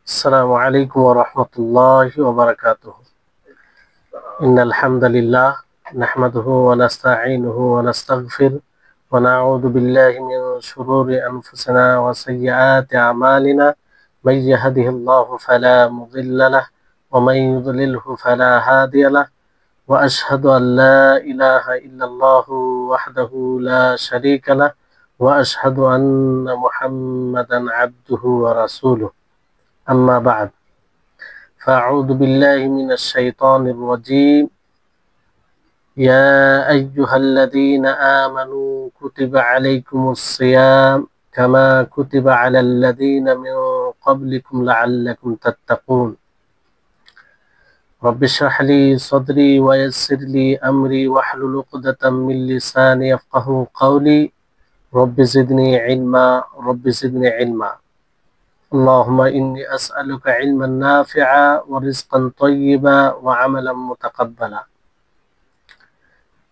السلام عليكم ورحمة الله وبركاته. إن الحمد لله نحمده ونستعينه ونستغفر ونعوذ بالله من شرور أنفسنا وسيئات أعمالنا. من يهده الله فلا مضل له ومن يضلله فلا هادي له وأشهد أن لا إله إلا الله وحده لا شريك له وأشهد أن محمدا عبده ورسوله. أما بعد فأعوذ بالله من الشيطان الرجيم. يا أيها الذين آمنوا كتب عليكم الصيام كما كتب على الذين من قبلكم لعلكم تتقون. رب اشرح لي صدري ويسر لي أمري واحلل عقدة من لساني يفقهوا قولي. رب زدني علما رب زدني علما. اللهم إني أسألك علما نافعا ورزقا طيبا وعملا متقبلا.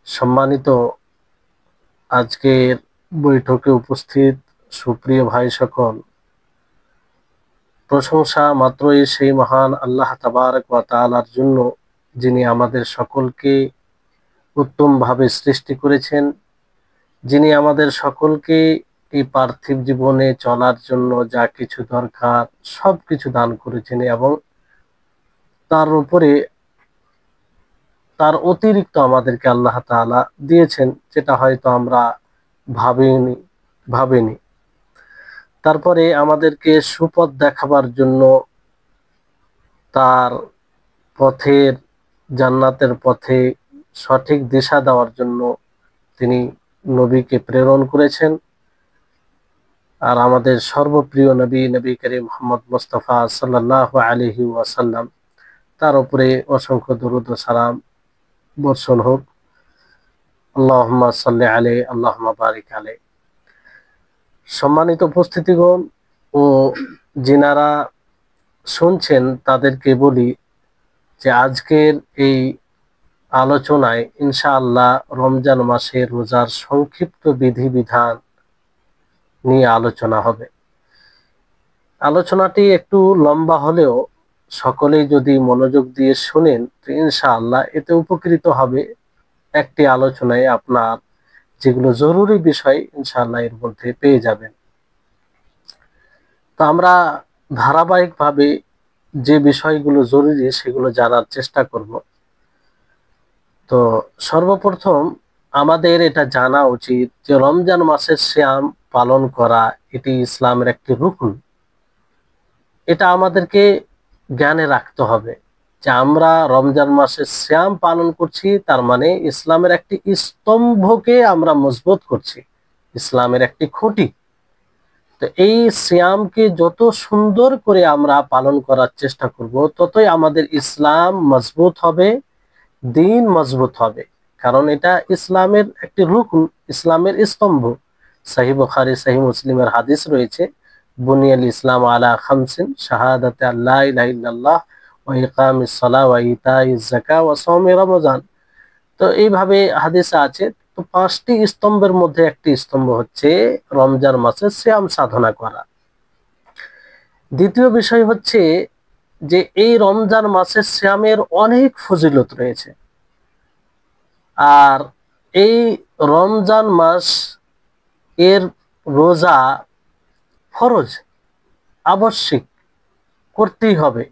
সম্মানিত আজকের বৈঠকে উপস্থিত সুপ্রিয় ভাই সকল, প্রশংসা মাত্রই সেই মহান আল্লাহ তাবারক ওয়া তাআলার জন্য, যিনি আমাদের সকলকে উত্তমভাবে সৃষ্টি করেছেন, যিনি আমাদের সকলকে এই পার্থিব জীবনে চলার জন্য যা কিছু দরকার সব কিছু দান করেছেন এবং তার উপরে তার অতিরিক্ত আমাদেরকে আল্লাহ তাআলা দিয়েছেন, যেটা হয়তো আমরা ভাবিনি। তারপরে আমাদেরকে সুপথ দেখাবার জন্য, তার পথের জান্নাতের পথে সঠিক দিশা দেওয়ার জন্য তিনি নবীকে প্রেরণ করেছেন। আর আমাদের সর্বপ্রিয় নবী করিম মুহাম্মদ মুস্তাফা সাল্লাল্লাহু আলাইহি ওয়াসাল্লাম, তার উপরে অসংখ্য দরুদ ও সালাম বর্ষণ হোক। আল্লাহুম্মা সাল্লি আলাইহি আল্লাহুম্মা বারিক আলাইহি। সম্মানিত উপস্থিতিগণ ও যিনারা শুনছেন তাদেরকে বলি যে আজকের এই আলোচনায় ইনশাআল্লাহ রমজান মাসে রোজার সংক্ষিপ্ত বিধিবিধান নিয়ে আলোচনা হবে। আলোচনাটি একটু লম্বা হলেও সকলেই যদি মনোযোগ দিয়ে শুনেন তো ইনশাআল্লাহ এতে উপকৃত হবে। একটি আলোচনায় আপনার যেগুলো জরুরি বিষয় ইনশাআল্লাহ এর মধ্যে পেয়ে যাবেন। তো আমরা ধারাবাহিকভাবে যে বিষয়গুলো জরুরি সেগুলো জানার চেষ্টা করব। তো সর্বপ্রথম আমাদের এটা জানা উচিত যে রমজান মাসের সিয়াম পালন করা এটি ইসলামের একটি রুকন। এটা আমাদেরকে জ্ঞানে রাখতে হবে যে আমরা রমজান মাসের সিয়াম পালন করছি, তার মানে ইসলামের একটি স্তম্ভকে আমরা মজবুত করছি, ইসলামের একটি খুঁটি। তো এই সিয়ামকে যত সুন্দর করে আমরা পালন করার চেষ্টা করব, ততই আমাদের ইসলাম মজবুত হবে, দিন মজবুত হবে। কারণ এটা ইসলামের একটি রুকন, ইসলামের স্তম্ভ। সহিহ বুখারী সহিহ মুসলিমের হাদিস রয়েছে, বুনিয়াল ইসলাম আলা খামসিন শাহাদাতে আল্লা ইলাহা ইল্লাল্লাহ ওয়া ইকামিস সালাহ ওয়া ইতাইজ যাকাত ওয়া সাওমি রমজান। তো এইভাবে হাদিসে আছে। তো পাঁচটি স্তম্ভের মধ্যে একটি স্তম্ভ হচ্ছে রমজান মাসে সিয়াম সাধনা করা। দ্বিতীয় বিষয় হচ্ছে যে এই রমজান মাসের সিয়ামের অনেক ফজিলত রয়েছে। আর এই রমজান মাস এর রোজা ফরজ, আবশ্যিক, করতেই হবে।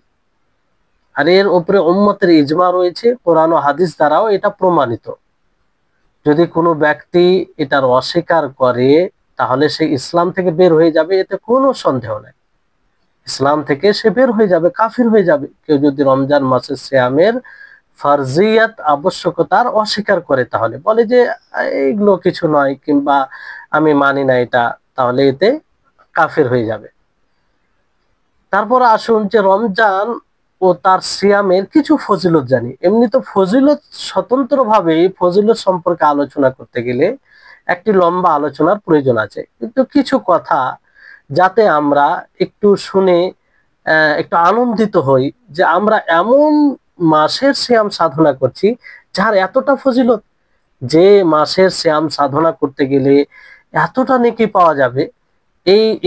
আর এর উপরে উম্মতের ইজমা রয়েছে, কোরআন ও হাদিস দ্বারাও এটা প্রমাণিত। যদি কোনো ব্যক্তি এটার অস্বীকার করে তাহলে সে ইসলাম থেকে বের হয়ে যাবে, এতে কোনো সন্দেহ নেই। ইসলাম থেকে সে বের হয়ে যাবে, কাফির হয়ে যাবে। কেউ যদি রমজান মাসের সিয়ামের ফারজিয়াত, আবশ্যকতার অস্বীকার করে, তাহলে বলে যে এইগুলো কিছু নয় কিংবা আমি মানি না এটা, তাহলে এতে কাফির হয়ে যাবে। তারপর আসুন যে রমজান ও তার সিয়ামের কিছু ফজিলত জানি। এমনি তো ফজিলত স্বতন্ত্রভাবে ফজিলত সম্পর্কে আলোচনা করতে গেলে একটি লম্বা আলোচনার প্রয়োজন আছে, কিন্তু কিছু কথা যাতে আমরা একটু শুনে একটু আনন্দিত হই যে আমরা এমন মাসের সিয়াম সাধনা করছি যার এতটা ফজিলত, যে মাসের সিয়াম সাধনা করতে গেলে এতটা নেকি পাওয়া যাবে,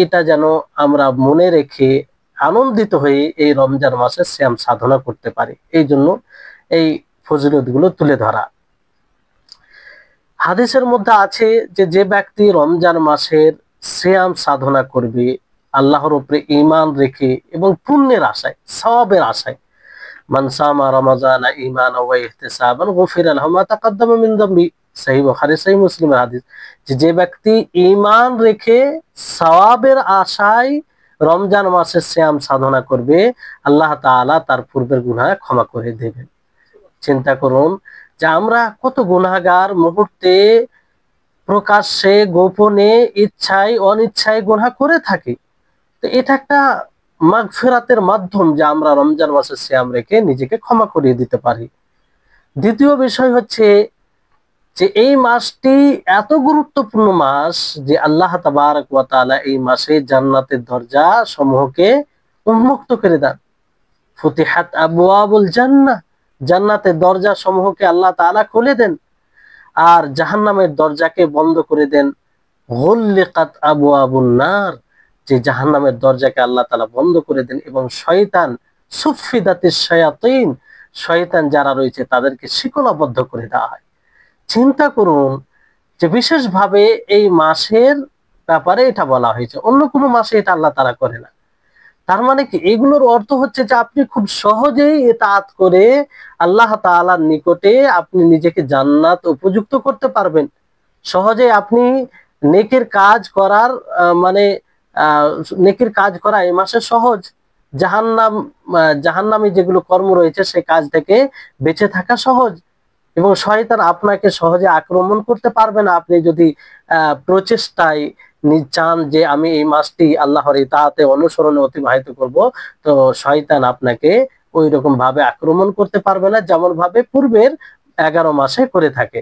এটা যেন আমরা মনে রেখে আনন্দিত হয়ে এই রমজান মাসে সিয়াম সাধনা করতে পারি। এই জন্য এই ফজিলতগুলো তুলে ধরা। হাদিসের মধ্যে আছে যে যে ব্যক্তি রমজান মাসের সিয়াম সাধনা করবে আল্লাহর উপরে ঈমান রেখে এবং পুণ্যের আশায়, সওয়াবের আশায়, মান সামা রমাজানা ঈমানান ওয়া ইহতিসাবান গুফিরা লাহু মা তাকাদ্দামা মিন যামবি, সহিহ বুখারী সহিহ মুসলিমের হাদিস। যে ব্যক্তি ঈমান রেখে সওয়াবের আশায় রমজান মাসে সিয়াম সাধনা করবে, আল্লাহ তাআলা তার পূর্বের গুনাহ ক্ষমা করে দেবেন। চিন্তা করুন যে আমরা কত গুনাহগার মুহূর্তে প্রকাশ্যে গোপনে ইচ্ছায় অনিচ্ছায় গুনাহ করে থাকি। তো এটা একটা মাগফিরাতের মাধ্যম যে আমরা রমজান মাসে সিয়াম রেখে নিজেকে ক্ষমা করিয়ে দিতে পারি। দ্বিতীয় বিষয় হচ্ছে যে এই মাসটি এত গুরুত্বপূর্ণ মাস যে আল্লাহ তাবারক ওয়া তাআলা এই মাসে জান্নাতের দরজা সমূহকে উন্মুক্ত করে দেন। ফুতিহাত আবওয়াবুল জান্নাহ, জান্নাতের দরজা সমূহকে আল্লাহ তাআলা খুলে দেন, আর জাহান্নামের দরজাকে বন্ধ করে দেন। গুল্লিকাত আবওয়াবুন নার, যে জাহান্নামের দরজাকে আল্লাহ তাআলা বন্ধ করে দেন, এবং শয়তান সুফিদাতিশ শায়াতিন, শয়তান যারা রয়েছে তাদেরকে শিকলাবদ্ধ করে দেওয়া হয়। চিন্তা করুন যে বিশেষভাবে এই মাসের ব্যাপারে এটা বলা হয়েছে, অন্য কোনো মাসে এটা আল্লাহ তাআলা করে না। তার মানে কি, এগুলোর অর্থ হচ্ছে যে আপনি খুব সহজেই ইতাআত করে আল্লাহ তাআলার নিকটে আপনি নিজেকে জান্নাত উপযুক্ত করতে পারবেন। সহজে আপনি নেকির কাজ করার মানে নেকির কাজ করা এই মাসে সহজ। জাহান্নামী যেগুলো কর্ম রয়েছে সেই কাজ থেকে বেঁচে থাকা সহজ, এবং শয়তান আপনাকে সহজে আক্রমণ করতে পারবে না। আপনি যদি প্রচেষ্টায় চান যে আমি এই মাসটি আল্লাহর ইতাআতে অনুসরণে অতিবাহিত করব, তো শয়তান আপনাকে ওই রকম ভাবে আক্রমণ করতে পারবে না যেমন ভাবে পূর্বের 11 মাসে করে থাকে।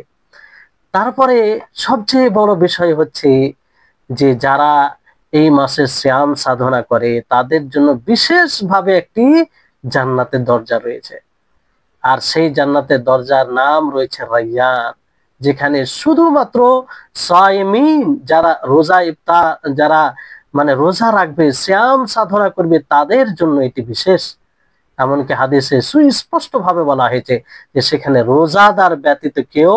তারপরে সবচেয়ে বড় বিষয় হচ্ছে যে যারা এই মাসে সিয়াম সাধনা করে তাদের জন্য বিশেষভাবে একটি জান্নাতের দরজা রয়েছে, আর সেই জান্নাতের দরজার নাম রয়েছে রায়্যান, যেখানে শুধুমাত্র সায়েমিন, যারা রোজা ইফতার, যারা মানে রোজা রাখবে, সিয়াম সাধনা করবে, তাদের জন্য এটি বিশেষ। এমনকি হাদিসে সুস্পষ্ট ভাবে বলা হয়েছে যে সেখানে রোজাদার ব্যতীত কেউ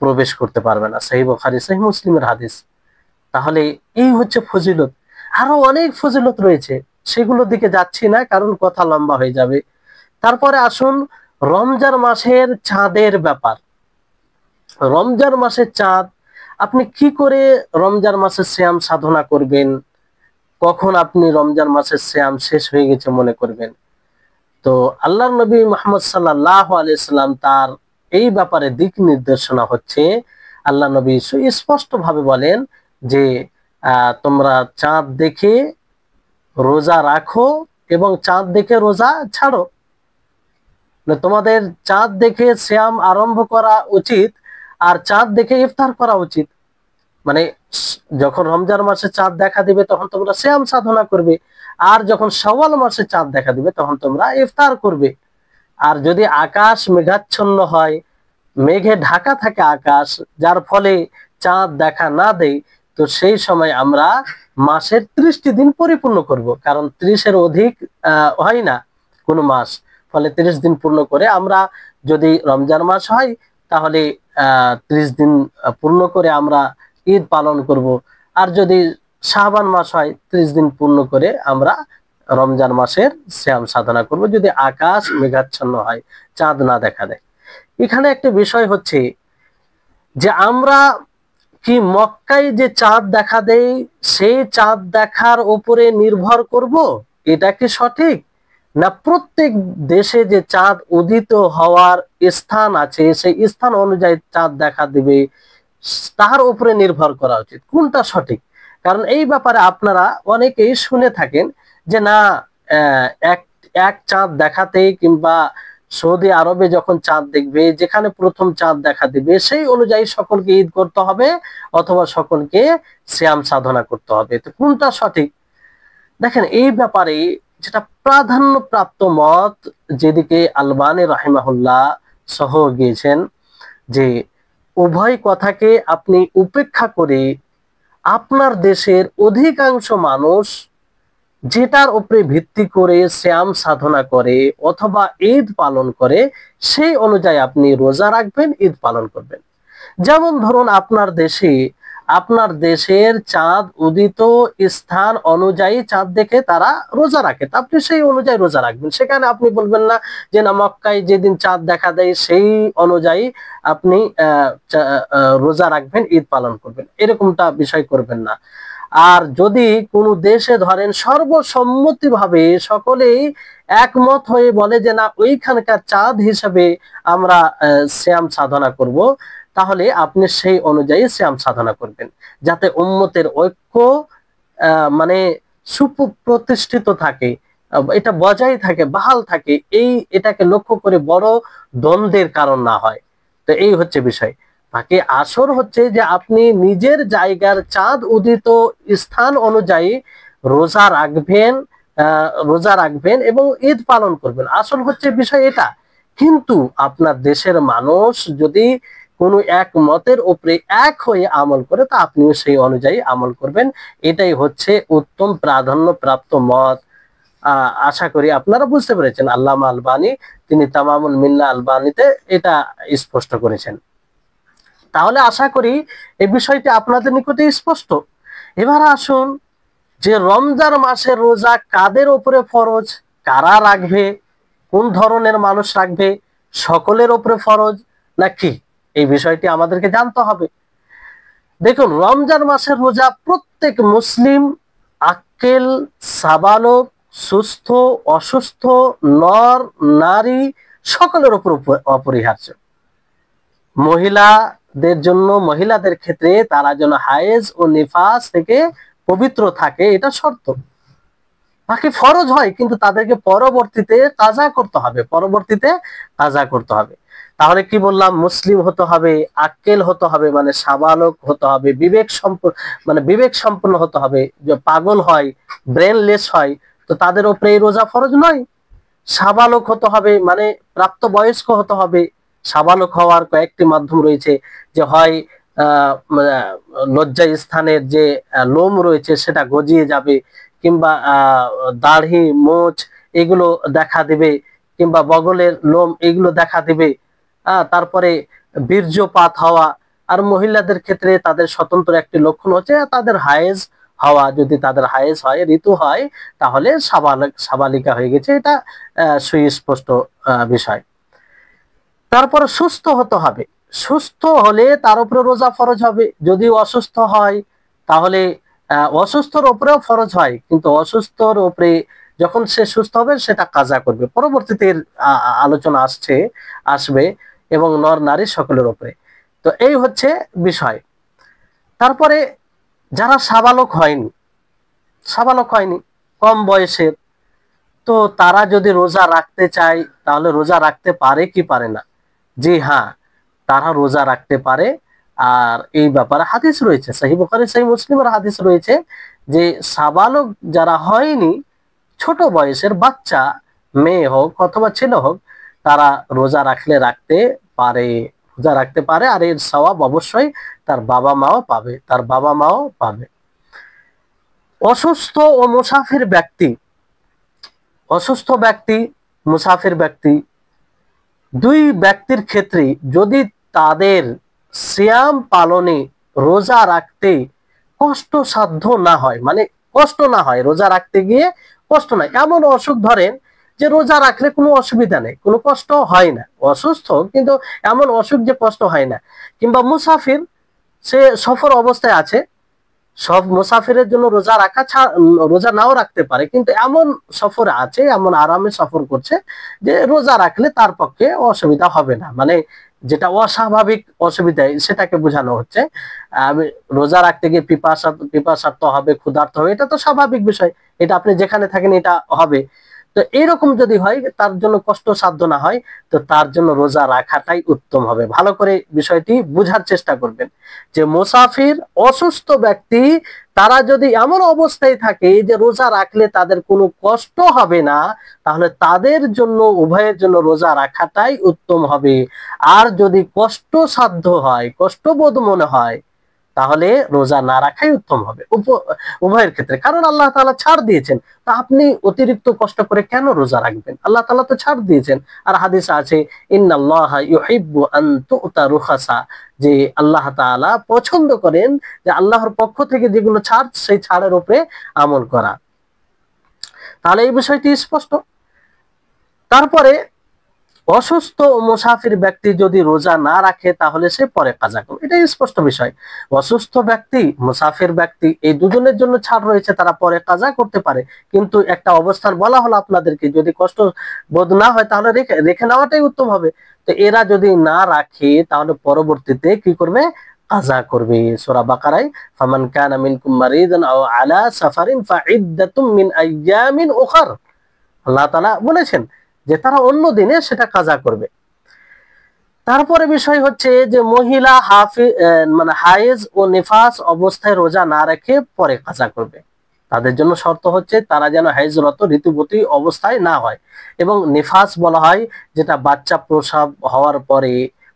প্রবেশ করতে পারবে না। সহিহ বুখারী সহিহ মুসলিমের হাদিস। তাহলে এই হচ্ছে ফজিলত। আরো অনেক ফজিলত রয়েছে, সেগুলোর দিকে যাচ্ছি না কারণ কথা লম্বা হয়ে যাবে। তারপরে আসুন রমজান মাসের চাঁদের ব্যাপার। রমজান মাসের চাঁদ, আপনি কি করে রমজান মাসের সিয়াম সাধনা করবেন, কখন আপনি রমজান মাসের সিয়াম শেষ হয়ে গেছে মনে করবেন? তো আল্লাহর নবী মুহাম্মদ সাল্লাল্লাহু আলাইহি সাল্লাম তার এই ব্যাপারে দিক নির্দেশনা হচ্ছে, আল্লাহ নবী সুস্পষ্ট ভাবে বলেন যে তোমরা চাঁদ দেখে রোজা রাখো এবং চাঁদ দেখে রোজা ছাড়ো। তোমাদের চাঁদ দেখে সিয়াম আরম্ভ করা উচিত আর চাঁদ দেখে ইফতার করা উচিত। মানে যখন রমজান মাসে চাঁদ দেখা দিবে তখন তোমরা সিয়াম সাধনা করবে, আর যখন শাওয়াল মাসে চাঁদ দেখা দিবে তখন তোমরা ইফতার করবে। আর যদি আকাশ মেঘাচ্ছন্ন হয়, মেঘে ঢাকা থাকে আকাশ, যার ফলে চাঁদ দেখা না দেয়, তো সেই সময় আমরা মাসের 30টি দিন পরিপূর্ণ করব, কারণ 30-এর অধিক হয় না কোনো মাস। ফলে 30 দিন পূর্ণ করে আমরা, যদি রমজান মাস হয় তাহলে 30 দিন পূর্ণ করে আমরা ঈদ পালন করব, আর যদি শাবান মাস হয় 30 দিন পূর্ণ করে আমরা রমজান মাসের সিয়াম সাধনা করব, যদি আকাশ মেঘাচ্ছন্ন হয়, চাঁদ না দেখা দেয়। এখানে একটা বিষয় হচ্ছে যে আমরা কি মক্কায় যে চাঁদ দেখা দেয় সেই চাঁদ দেখার উপরে নির্ভর করব, এটা কি সঠিক? না প্রত্যেক দেশে যে চাঁদ উদিত হওয়ার স্থান আছে সেই স্থান অনুযায়ী চাঁদ দেখা দিবে, তার উপরে নির্ভর করা উচিত? কোনটা সঠিক? কারণ এই ব্যাপারে আপনারা অনেকেই শুনে থাকেন যে না, এক এক চাঁদ দেখাতেই, কিংবা সৌদি আরবে যখন চাঁদ দেখবে, যেখানে প্রথম চাঁদ দেখা দিবে সেই অনুযায়ী সকলকে ঈদ করতে হবে অথবা সকলকে সিয়াম সাধনা করতে হবে। তো কোনটা সঠিক? দেখেন, এই ব্যাপারে যেটা প্রাধান্য প্রাপ্ত মত, যেদিকে আলবানী রাহিমাহুল্লাহ সহ গিয়েছেন, যে উভয় কথাকে আপনি উপেক্ষা করে আপনার দেশের অধিকাংশ মানুষ যেটার উপরে ভিত্তি করে শ্যাম সাধনা করে অথবা ঈদ পালন করে, সেই অনুযায়ী আপনি রোজা রাখবেন, ঈদ পালন করবেন। যেমন ধরুন আপনার দেশের চাঁদ উদিত স্থান অনুযায়ী চাঁদ দেখে তারা রোজা রাখে, তা আপনি সেই অনুযায়ী রোজা রাখবেন। সেখানে আপনি বলবেন না যে না, মক্কায় যেদিন চাঁদ দেখা দেয় সেই অনুযায়ী আপনি রোজা রাখবেন, ঈদ পালন করবেন, এরকমটা বিষয় করবেন না। আর যদি কোনো দেশে ধরেন সর্বসম্মতিভাবে সকলেই একমত হয়ে বলে যে না, ওইখানকার চাঁদ হিসাবে আমরা শ্যাম সাধনা করব, তাহলে আপনি সেই অনুযায়ী শ্যাম সাধনা করবেন, যাতে উম্মতের ঐক্য মানে সুপ্রতিষ্ঠিত থাকে, এটা বজায় থাকে, বহাল থাকে, এটাকে লক্ষ্য করে বড় দ্বন্দ্বের কারণ না হয়। তো এই হচ্ছে বিষয়। বাকি আসর হচ্ছে যে আপনি নিজের জায়গার চাঁদ উদিত স্থান অনুযায়ী রোজা রাখবেন এবং ঈদ পালন করবেন, আসল হচ্ছে বিষয় এটা। কিন্তু আপনার দেশের মানুষ যদি কোনো এক মতের উপরে এক হয়ে আমল করে, তা আপনিও সেই অনুযায়ী আমল করবেন, এটাই হচ্ছে উত্তম প্রাধান্য প্রাপ্ত মত। আশা করি আপনারা বুঝতে পেরেছেন। আল্লামা আলবানী তিনি তামামুল মিন্না আলবানীতে এটা স্পষ্ট করেছেন। তাহলে আশা করি এই বিষয়টি আপনাদের নিকটে স্পষ্ট। এবার আসুন যে রমজান মাসের রোজা কাদের উপরে ফরজ, কারা রাখবে, কোন ধরনের মানুষ রাখবে, সকলের উপরে ফরজ নাকি, এই বিষয়টি আমাদেরকে জানতে হবে। দেখুন, রমজান মাসের রোজা প্রত্যেক মুসলিম, আক্কেল, সাবালক, সুস্থ, অসুস্থ, নর নারী সকলের উপর অপরিহার্য। মহিলাদের ক্ষেত্রে তারা যেন হায়েজ ও নিফাস থেকে পবিত্র থাকে, এটা শর্ত। বাকি ফরজ হয়, কিন্তু তাদেরকে পরবর্তীতে কাজা করতে হবে। তাহলে কি বললাম, মুসলিম হতে হবে, আক্কেল হতে হবে মানে সাবালক হতে হবে, বিবেক সম্পন্ন হতে হবে। যে পাগল হয়, ব্রেনলেস হয়, তো তাদের উপরে এই রোজা ফরজ নয়। সাবালক হতে হবে মানে প্রাপ্তবয়স্ক হতে হবে। সাবালক হওয়ার কয়েকটি মাধ্যম রয়েছে, যে হয় লজ্জা স্থানের যে লোম রয়েছে সেটা গজিয়ে যাবে, কিংবা দাড়ি মোচ এগুলো দেখা দেবে, কিংবা বগলের লোম এগুলো দেখা দেবে। তারপরে বীর্যপাত হওয়া। আর মহিলাদের ক্ষেত্রে তাদের স্বতন্ত্র একটি লক্ষণ হচ্ছে তাদের হায়েজ হওয়া। যদি তাদের হায়েজ হয়, ঋতু হয়, তাহলে সাবালিকা হয়ে গেছে, এটা সুস্পষ্ট বিষয়। তারপরে সুস্থ হতে হবে, সুস্থ হলে তার উপরে রোজা ফরজ হবে। যদি অসুস্থ হয় তাহলে অসুস্থর উপরেও ফরজ হয়, কিন্তু অসুস্থর উপরে যখন সে সুস্থ হবে সেটা কাজা করবে, পরবর্তীতে আলোচনা আসবে, এবং নর নারী সকলের উপরে। তো এই হচ্ছে বিষয়। তারপরে যারা সাবালক হয়নি, কম বয়সের, তো তারা যদি রোজা রাখতে চায় তাহলে রোজা রাখতে পারে কি পারে না? জি হ্যাঁ, তারা রোজা রাখতে পারে। আর এই ব্যাপারে হাদিস রয়েছে, সহিহ বুখারী সহিহ মুসলিমের হাদিস রয়েছে, যে সাবালক যারা হয়নি, ছোট বয়সের বাচ্চা, মেয়ে হোক অথবা ছেলে হোক, তারা রোজা রাখতে পারে। আর এর সওয়াব অবশ্যই তার বাবা মাও পাবে। অসুস্থ মুসাফির ব্যক্তি, দুই ব্যক্তির ক্ষেত্রে যদি তাদের সিয়াম পালনে, রোজা রাখতে কষ্টসাধ্য না হয়, মানে কষ্ট না হয়, রোজা রাখতে গিয়ে কষ্ট নাই, এমন অসুখ ধরেন যে রোজা রাখলে কোনো অসুবিধা নেই, কোনো কষ্ট হয় না, অসুস্থ কিন্তু এমন অসুখ যে কষ্ট হয় না। কিংবা মুসাফির, সে সফর অবস্থায় আছে, সব মুসাফিরের জন্য রোজা নাও রাখতে পারে, কিন্তু এমন সফরে আছে, এমন আরামে সফর করছে যে রোজা রাখলে তার পক্ষে অসুবিধা হবে না, মানে যেটা অস্বাভাবিক অসুবিধা সেটাকে বোঝানো হচ্ছে। রোজা রাখতে গিয়ে পিপাসার্ত হবে, ক্ষুধার্ত হবে, এটা তো স্বাভাবিক বিষয়, এটা আপনি যেখানে থাকেন এটা হবে। তো এইরকম যদি হয়, তার জন্য কষ্ট সাধ্য না হয়, তো তার জন্য রোজা রাখাটাই উত্তম হবে। ভালো করে বিষয়টি বুঝার চেষ্টা করবেন, যে মুসাফির, অসুস্থ ব্যক্তি, তারা যদি এমন অবস্থায় থাকে যে রোজা রাখলে তাদের কোনো কষ্ট হবে না, তাহলে তাদের জন্য, উভয়ের জন্য রোজা রাখাটাই উত্তম হবে। আর যদি কষ্টসাধ্য হয়, কষ্টবোধ মনে হয়, তাহলে রোজা না রাখাই উত্তম হবে উভয়ের ক্ষেত্রে, কারণ আল্লাহ তাআলা ছাড় দিয়েছেন। তা আপনি অতিরিক্ত কষ্ট করে কেন রোজা রাখবেন? আল্লাহ তাআলা তো ছাড় দিয়েছেন। আর হাদিসে আছে ইন্নাল্লাহা ইউহিব্বু আন তু'তা রুখাসা, যে আল্লাহ তাআলা পছন্দ করেন যে আল্লাহর পক্ষ থেকে যেগুলো ছাড়, সেই ছাড়ের উপরে আমল করা। তাহলে এই বিষয়টি স্পষ্ট। তারপরে অসুস্থ ও মুসাফির ব্যক্তি যদি রোজা না রাখে তাহলে সে পরে কাজা করবে, এটাই স্পষ্ট বিষয়। অসুস্থ ব্যক্তি, মুসাফির ব্যক্তি, এই দুজনের জন্য ছাড় রয়েছে, তারা পরে কাজা করতে পারে। কিন্তু একটা অবস্থান বলা হলো আপনাদেরকে, যদি কষ্ট বোধ না হয় তাহলে রেখে রেখে নেওয়াটাই উত্তম হবে। তো এরা যদি না রাখে তাহলে পরবর্তীতে কি করবে? কাজা করবে। সূরা বাকারায় ফামান কানা মিনকুম মারিদান আও আলা সাফারিন ফাইদ্দাতুম মিন আইয়ামিন উখার, আল্লাহ তাআলা বলেছেন যে তারা অন্য দিনে সেটা কাজা করবে। তারপরে বিষয় হচ্ছে যে মহিলা মানে হায়েজ ও নিফাস অবস্থায় রোজা না রেখে পরে কাজা করবে। তাদের জন্য শর্ত হচ্ছে তারা যেন হাইজরত ঋতুবতী অবস্থায় না হয়, এবং নিফাস বলা হয় যেটা বাচ্চা প্রসব হওয়ার পরে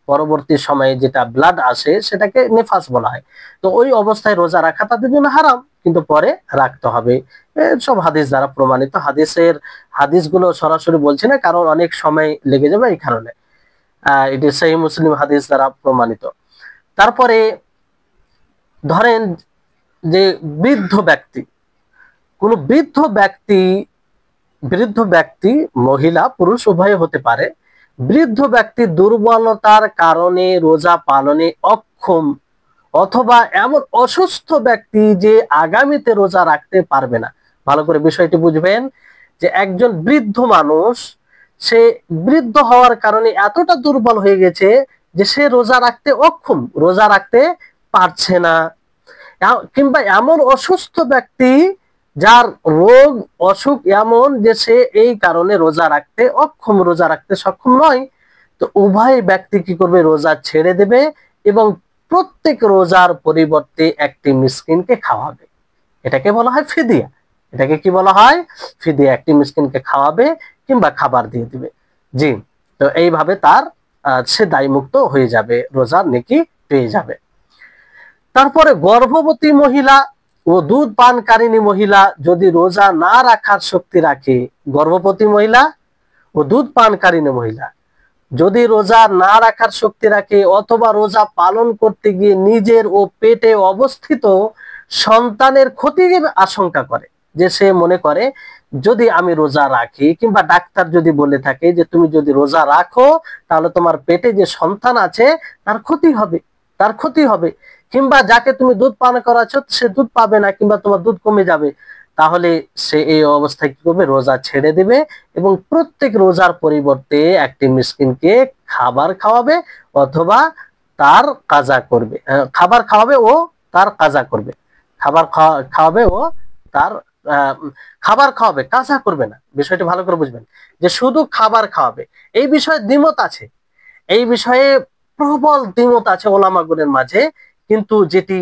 পরবর্তী সময়ে যেটা ব্লাড আসে সেটাকে নিফাস বলা হয়। তো ওই অবস্থায় রোজা রাখা তাদের জন্য হারাম, কিন্তু পরে রাখতে হবে। সব হাদিস দ্বারা প্রমাণিত। হাদিসগুলো সরাসরি বলছি না, কারণ অনেক সময় লেগে যাবে এই কারণে। এটি সহিহ মুসলিম হাদিস দ্বারা প্রমাণিত। তারপরে ধরেন যে বৃদ্ধ ব্যক্তি, কোন বৃদ্ধ ব্যক্তি মহিলা পুরুষ উভয় হতে পারে, বৃদ্ধ ব্যক্তি দুর্বলতার কারণে রোজা পালনে অক্ষম, অথবা এমন অসুস্থ ব্যক্তি যে আগামীতে রোজা রাখতে পারবে না। ভালো করে বিষয়টি বুঝবেন যে একজন বৃদ্ধ মানুষ, সে বৃদ্ধ হওয়ার কারণে এতটা দুর্বল হয়ে গেছে যে সে রোজা রাখতে অক্ষম, রোজা রাখতে পারছে না। কিংবা এমন অসুস্থ ব্যক্তি যার রোগ অসুখ এমন যে সে এই কারণে রোজা রাখতে অক্ষম, রোজা রাখতে সক্ষম নয়। তো উভয় ব্যক্তি কি করবে? রোজা ছেড়ে দেবে এবং প্রত্যেক রোজার পরিবর্তে একটি মিসকিনকে খাওয়াবে। এটাকে বলা হয় ফিদিয়া। এটাকে কি বলা হয়? ফিদিয়া। একটি মিসকিনকে খাওয়াবে কিংবা খাবার দিয়ে দিবে। জি, তো এইভাবে তার সে দায়মুক্ত হয়ে যাবে, রোজার নেকি পেয়ে যাবে। তারপরে গর্ভবতী মহিলা ও দুধ পানকারিনী মহিলা যদি রোজা না রাখার শক্তি রাখে, গর্ভবতী মহিলা ও দুধ পানকারিনী মহিলা যদি রোজা না রাখার শক্তি রাখে, অথবা রোজা পালন করতে গিয়ে নিজের ও পেটে অবস্থিত সন্তানের ক্ষতির আশঙ্কা করে, যে সে মনে করে যদি আমি রোজা রাখি, কিংবা ডাক্তার যদি বলে থাকে যে তুমি যদি রোজা রাখো তাহলে তোমার পেটে যে সন্তান আছে তার ক্ষতি হবে, কিংবা যাকে তুমি দুধ পান করাচ্ছ সে দুধ পাবে না, কিংবা তোমার দুধ কমে যাবে, তাহলে সে এই অবস্থায় কি করবে? রোজা ছেড়ে দেবে এবং প্রত্যেক রোজার পরিবর্তে একটি মিসকিনকে খাবার খাওয়াবে, অথবা তার কাজা করবে। খাবার খাওয়াবে ও তার কাজা করবে। খাওয়াবে ও তার খাবার খাওয়াবে, কাজা করবে না। বিষয়টি ভালো করে বুঝবেন যে শুধু খাবার খাওয়াবে। এই বিষয়ে দ্বিমত আছে, এই বিষয়ে প্রবল দ্বিমত আছে ওলামাগণের মাঝে, কিন্তু যেটি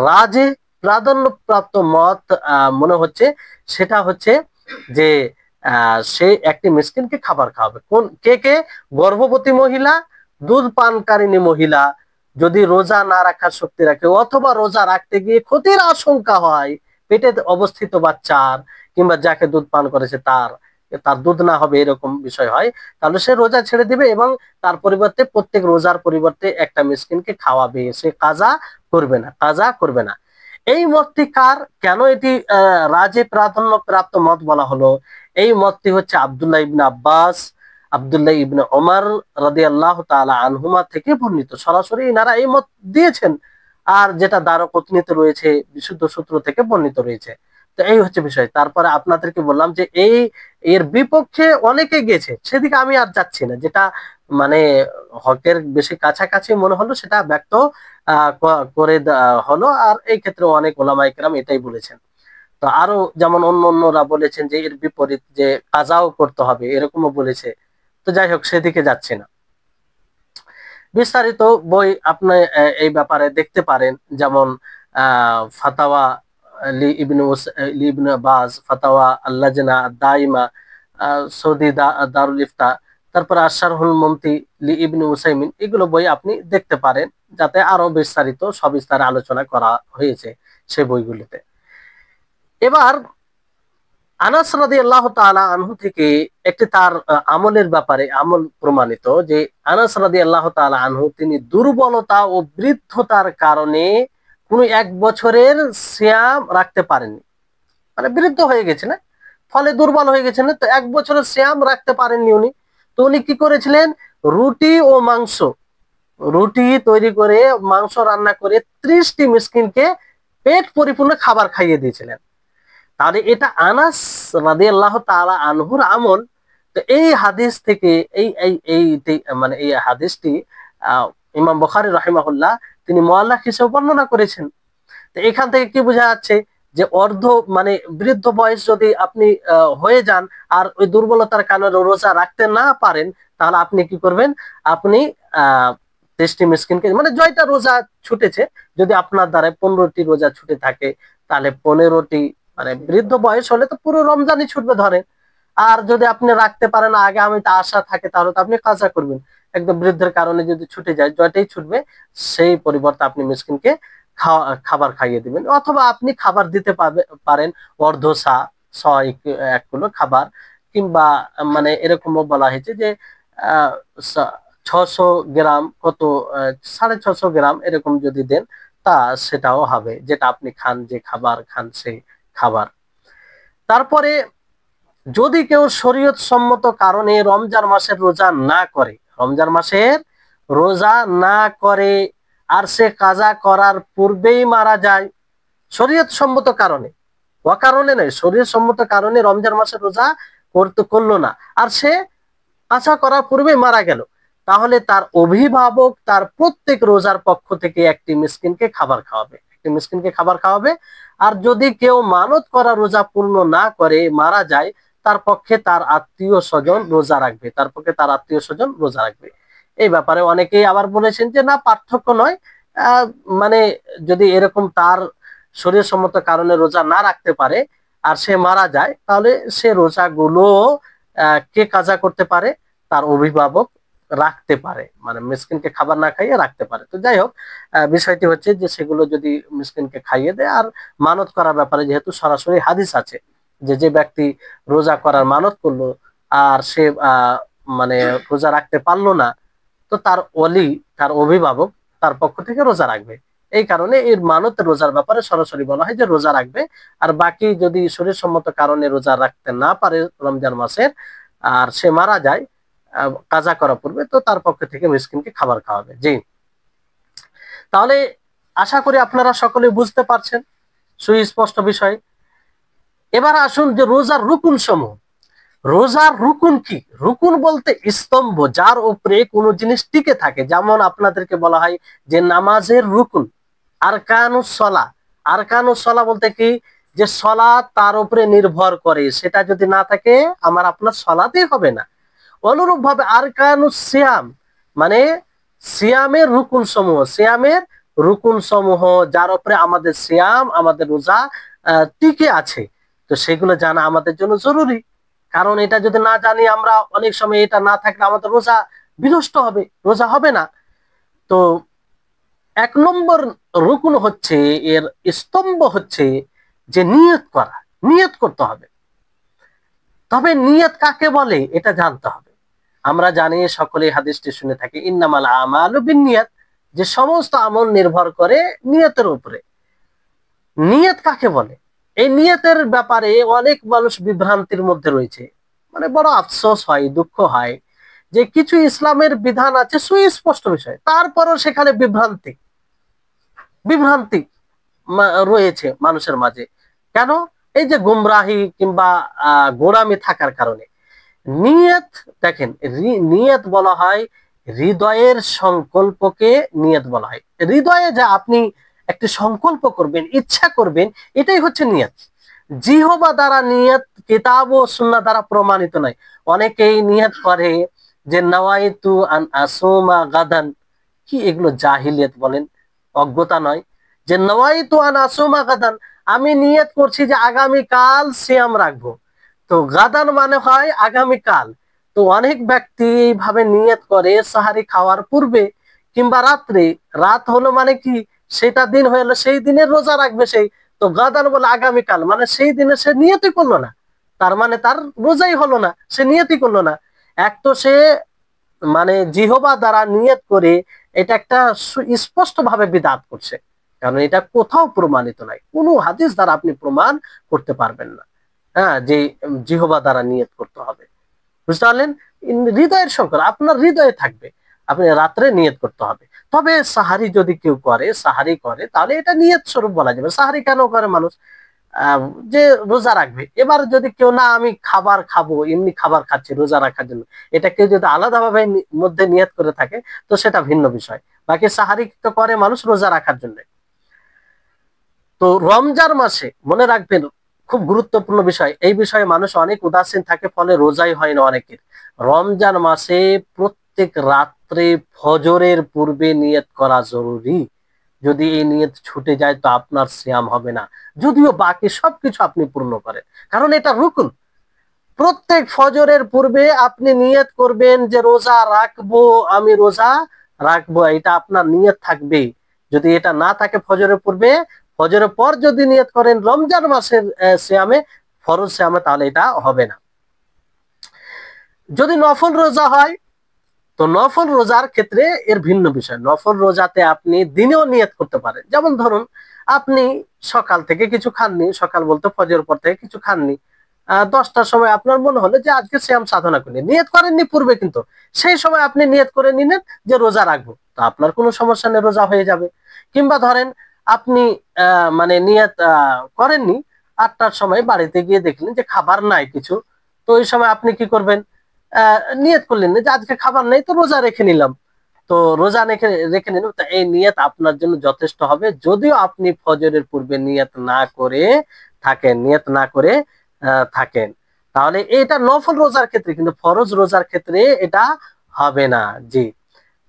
রাজে প্রাধান্যপ্রাপ্ত মত মনে হচ্ছে সেটা হচ্ছে যে সে একটি মিসকিনকে খাবার খাওয়াবে। কে? গর্ভবতী মহিলা, দুধ পানকারিনী মহিলা যদি রোজা না রাখার শক্তি রাখে, অথবা রোজা রাখতে গিয়ে ক্ষতির আশঙ্কা হয় পেটে অবস্থিত বাচ্চার, কিংবা যাকে দুধ পান করেছে তার দুধ না হবে এরকম বিষয় হয়, তাহলে সে রোজা ছেড়ে দিবে এবং তার পরিবর্তে প্রত্যেক রোজার পরিবর্তে একটা মিসকিনকে খাওয়াবে, সে কাজা করবে না। এই মতটি কার? কেন এটি রাজে প্রাধান্য প্রাপ্ত মত বলা হলো? এই মতটি হচ্ছে আব্দুল্লাহ ইবনে আব্বাস, আব্দুল্লাহ ইবনে ওমর রাদিয়াল্লাহু তাআলা আনহুমা থেকে বর্ণিত। সরাসরি ইনারা এই মত দিয়েছেন, আর যেটা দারকুতনিতে রয়েছে, বিশুদ্ধ সূত্র থেকে বর্ণিত রয়েছে। তো এই হচ্ছে বিষয়। তারপরে আপনাদেরকে বললাম যে এর বিপক্ষে অনেকে গেছে, সেদিকে আমি আর যাচ্ছি না। যেটা মানে হকের বেশি কাছাকাছি মনে হলো সেটা ব্যক্ত করে হলো। আর এই ক্ষেত্রে অনেক ওলামায়ে কেরাম এটাই বলেছেন। তো আরো যেমন অন্যরা বলেছেন যে এর বিপরীত, যে কাজাও করতে হবে, এরকমও বলেছে। তো যাই হোক, সেদিকে যাচ্ছে না। বিস্তারিত বই আপনি এই ব্যাপারে দেখতে পারেন, যেমন ফাতাওয়া লি ইবনে বাজ, ফাতাওয়া আল্লাজনা দাইমা, সৌদি দারুল ইফতা। তারপর আশারহুল মুমতি লি ইবনে উসাইমিন, এগুলো বই আপনি দেখতে পারেন, যাতে আরো বিস্তারিত সবিস্তারে আলোচনা করা হয়েছে সেই বইগুলিতে। এবার আনাস রাদিয়াল্লাহু তাআলা আনহু থেকে একটি তার আমলের ব্যাপারে আমল প্রমাণিত, যে আনাস রাদিয়াল্লাহু তাআলা আনহু তিনি দুর্বলতা ও বৃদ্ধতার কারণে কোনো এক বছরের সিয়াম রাখতে পারেননি, মানে বৃদ্ধ হয়ে গেছেন, ফলে দুর্বল হয়ে গেছেন, তো এক বছরের সিয়াম রাখতে পারেননি উনি। তো উনি কি করেছিলেন, রুটি ও মাংস, রুটি তৈরি করে মাংস রান্না করে 30টি মিসকিনকে পেট পরিপূর্ণ খাবার খাইয়ে দিয়েছিলেন। তাহলে এটা আনাস রাদিয়াল্লাহু তাআলা আনহুর আমল। তো এই হাদিস থেকে এই এই এই মানে এই হাদিসটি ইমাম বুখারী রাহিমাহুল্লাহ তিনি মুআল্লাক হিসেবে বর্ণনা করেছেন। তো এখান থেকে কি বোঝা যাচ্ছে, যে অর্ধ মানে বৃদ্ধ বয়স যদি আপনি হয়ে যান আর ওই দুর্বলতার কারণে রোজা রাখতে না পারেন, তাহলে আপনি কি করবেন, আপনি 30টি মিসকিনকে, মানে জয়টা রোজা ছুটেছে, যদি আপনার দ্বারা 15টি রোজা ছুটে থাকে, তাহলে 15টি, মানে বৃদ্ধ বয়স হলে তো পুরো রমজানই ছুটবে ধরেন। আর যদি আপনি রাখতে পারেন, আগে আমি তা আশা থাকে, তাহলে তো আপনি কাজা করবেন। একদম বৃদ্ধের কারণে যদি ছুটে যায়, জয়টাই ছুটবে, সেই পরিবর্তে আপনি মিসকিনকে খাবার খাইয়ে দিবেন, অথবা আপনি খাবার দিতে পারেন অর্ধ সা, 1 কিলো খাবার, কিংবা মানে এরকমও বলা হয়েছে যে 600 গ্রাম, কত 650 গ্রাম এরকম যদি দেন, তা সেটাও হবে, যেটা আপনি খান, যে খাবার খান সেই খাবার। তারপরে যদি কেউ শরীয়ত সম্মত কারণে রমজান মাসের রোজা না করে, রমজান মাসের রোজা না করে, আর সে কাজা করার পূর্বেই মারা যায়, শরীয়ত সম্মত কারণে, অকারণে নয়, শরীয়ত সম্মত কারণে রমজান মাসের রোজা করলো না, আর সে কাজা করার পূর্বেই মারা গেল, তাহলে তার অভিভাবক তার প্রত্যেক রোজার পক্ষ থেকে একটি মিসকিনকে খাবার খাওয়াবে, একটি মিসকিনকে খাবার খাওয়াবে। আর যদি কেউ মানত করা রোজা পূর্ণ না করে মারা যায়, তার পক্ষে তার আত্মীয় স্বজন রোজা রাখবে, তার পক্ষে তার আত্মীয় স্বজন রোজা রাখবে। এই ব্যাপারে অনেকেই আবার বলেছেন যে না, পার্থক্য নয়, আহ, মানে যদি এরকম তার শরীরসম্মত কারণে রোজা না রাখতে পারে আর সে মারা যায়, তাহলে সে রোজাগুলো কে কাজা করতে পারে, তার অভিভাবক রাখতে পারে, মানে মিসকিনকে খাবার না খাইয়ে রাখতে পারে। তো যাই হোক, বিষয়টি হচ্ছে যে সেগুলো যদি মিসকিনকে খাইয়ে দেয়, আর মানত করার ব্যাপারে যেহেতু সরাসরি হাদিস আছে, যে যে ব্যক্তি রোজা করার মানত করলো আর সে মানে রোজা রাখতে পারলো না, তো তার ওলি, তার অভিভাবক তার পক্ষ থেকে রোজা রাখবে। এই কারণে এর মানত রোজার ব্যাপারে সরাসরি বলা হয় যে রোজা রাখবে। আর বাকি যদি শরীরসম্মত কারণে রোজা রাখতে না পারে রমজান মাসের, আর সে মারা যায় কাজা করা পূর্বে, তো তার পক্ষ থেকে মিসকিনকে খাবার খাওয়াবে। জি, তাহলে আশা করি আপনারা সকলে বুঝতে পারছেন সুস্পষ্ট বিষয়। এবার আসুন যে রোজার রুকুন সমূহ। রোজার রুকুন কি? রুকুন বলতে স্তম্ভ, যার উপরে কোনো জিনিস টিকে থাকে, যেমন আপনাদেরকে বলা হয় যে নামাজের রুকুন আরকানুস সলা। আরকানুস সলা বলতে কি, যে সলাত তার উপরে নির্ভর করে, সেটা যদি না থাকে আমার আপনার সলাতেই হবে না। অনুরূপ ভাবে আরকানুস সিয়াম, মানে সিয়ামের রুকুন সমূহ, সিয়ামের রুকুন সমূহ, যার উপরে আমাদের সিয়াম, আমাদের রোজা টিকে আছে, তো সেগুলো জানা আমাদের জন্য জরুরি। কারণ এটা যদি না জানি আমরা, অনেক সময় এটা না থাকলে আমাদের রোজা বিনষ্ট হবে, রোজা হবে না। তো 1 নম্বর রুকুন হচ্ছে, এর স্তম্ভ হচ্ছে যে নিয়ত করা, নিয়ত করতে হবে। তবে নিয়ত কাকে বলে এটা জানতে হবে। আমরা জানি, সকলে হাদিসটি শুনে থাকি, ইন্নামাল আমালু বিন্নিয়াত, যে সমস্ত আমল নির্ভর করে নিয়তের উপরে। নিয়ত কাকে বলে, এই নিয়তের ব্যাপারে অনেক মানুষ বিভ্রান্তির মধ্যে রয়েছে। মানে বড় আফসোস হয়, দুঃখ হয়, যে কিছু ইসলামের বিধান আছে সুস্পষ্ট বিষয়, তারপরও সেখানে বিভ্রান্তি বিভ্রান্তি রয়েছে মানুষের মাঝে। কেন? এই যে গুমরাহি কিংবা গোড়ামি থাকার কারণে। নিয়ত দেখেন, নিয়ত বলা হয় হৃদয়ের সংকল্পকে নিয়ত বলা হয়। হৃদয়ে যা আপনি একটি সংকল্প করবেন, ইচ্ছা করবেন, এটাই হচ্ছে নিয়ত। জিহবা দ্বারা নিয়ত কিতাব ও সুন্নাহ দ্বারা প্রমাণিত নয়। অনেকেই নিয়ত করে যে নাওয়াইতু আন আসুমা গাদান, কি এগুলো জাহিলিয়াত বলেন, অজ্ঞতা নয়? যে নাওয়াইতু আন আসুমা গাদান, আমি নিয়ত করছি যে আগামী কাল সিয়াম রাখবো। তো গাদান মানে হয় আগামী কাল। তো তো অনেক ব্যক্তি এইভাবে নিয়ত করে সাহারি খাওয়ার পূর্বে কিংবা রাত্রে, রাত হলো মানে কি সেটা দিন হয়ে গেলো, সেই দিনের রোজা রাখবে সেই, তো গাদান বলে আগামীকাল, মানে সেই দিনে সে নিয়তই করলো না, তার মানে তার রোজাই হলো না, সে নিয়তই করলো না। এক তো সে মানে জিহবা দ্বারা নিয়ত করে এটা একটা স্পষ্ট ভাবে বিদআত করছে, কারণ এটা কোথাও প্রমাণিত নাই, কোনো হাদিস দ্বারা আপনি প্রমাণ করতে পারবেন না, হ্যাঁ, যে জিহবা দ্বারা নিয়ত করতে হবে। বুঝতে পারলেন? হৃদয়ের সংকট আপনার হৃদয়ে থাকবে, আপনি রাত্রে নিয়ত করতে হবে। তবে সাহারি যদি কেউ করে, সাহারি করে, তাহলে এটা নিয়ত স্বরূপ বলা যাবে। সাহারি কেন করে মানুষ? আহ, যে রোজা রাখবে। এবার যদি কেউ না আমি খাবার খাবো, এমনি খাবার খাচ্ছি রোজা রাখার জন্য, এটা কেউ যদি আলাদাভাবে মধ্যে নিয়ত করে থাকে তো সেটা ভিন্ন বিষয়। বাকি সাহারি তো করে মানুষ রোজা রাখার জন্য। তো রমজান মাসে মনে রাখবেন, খুব গুরুত্বপূর্ণ বিষয়, এই বিষয়ে মানুষ অনেক উদাসীন থাকে, ফলে রোজাই হয় না অনেকের। রমজান মাসে প্রত্যেক রাত্রে ফজরের পূর্বে নিয়ত করা জরুরি। যদি এই নিয়ত ছুটে যায় তো আপনার সিয়াম হবে না, যদিও বাকি সবকিছু আপনি পূর্ণ করেন, কারণ এটা রুকুন। প্রত্যেক ফজরের পূর্বে আপনি নিয়ত করবেন যে রোজা রাখবো, আমি রোজা রাখবো, এটা আপনার নিয়ত থাকবে। যদি এটা না থাকে ফজরের পূর্বে, ফজরের পর যদি নিয়ত করেন রমজান মাসের সিয়ামে, ফরজ সিয়ামে, তাহলে এটা হবে না। যদি নফল রোজা হয়, তো নফল রোজার ক্ষেত্রে এর ভিন্ন বিষয়। নফল রোজাতে আপনি দিনেও নিয়ত করতে পারেন। যেমন ধরুন আপনি সকাল থেকে কিছু খাননি, সকাল বলতে ফজরের পর থেকে কিছু খাননি, 10টার সময় আপনার মনে হলো যে আজকে শ্যাম সাধনা করি, নিয়ত করেননি পূর্বে, কিন্তু সেই সময় আপনি নিয়ত করে নিলেন যে রোজা রাখবো, তো আপনার কোনো সমস্যা নেই, রোজা হয়ে যাবে। কিংবা ধরেন আপনি মানে নিয়ত করেননি, 8টার সময় বাড়িতে গিয়ে দেখলেন যে খাবার নাই কিছু, তো ওই সময় আপনি কি করবেন? নিয়ত করলেন যে আজকে খাবার নেই, তো রোজা রেখে নিলাম। তো রোজা রেখে রেখে নিলাম, তো এই নিয়ত আপনার জন্য যথেষ্ট হবে, যদিও আপনি ফজরের পূর্বে নিয়ত না করে থাকেন, নিয়ত না করে থাকেন। তাহলে এটা নফল রোজার ক্ষেত্রে, কিন্তু ফরজ রোজার ক্ষেত্রে এটা হবে না। জি,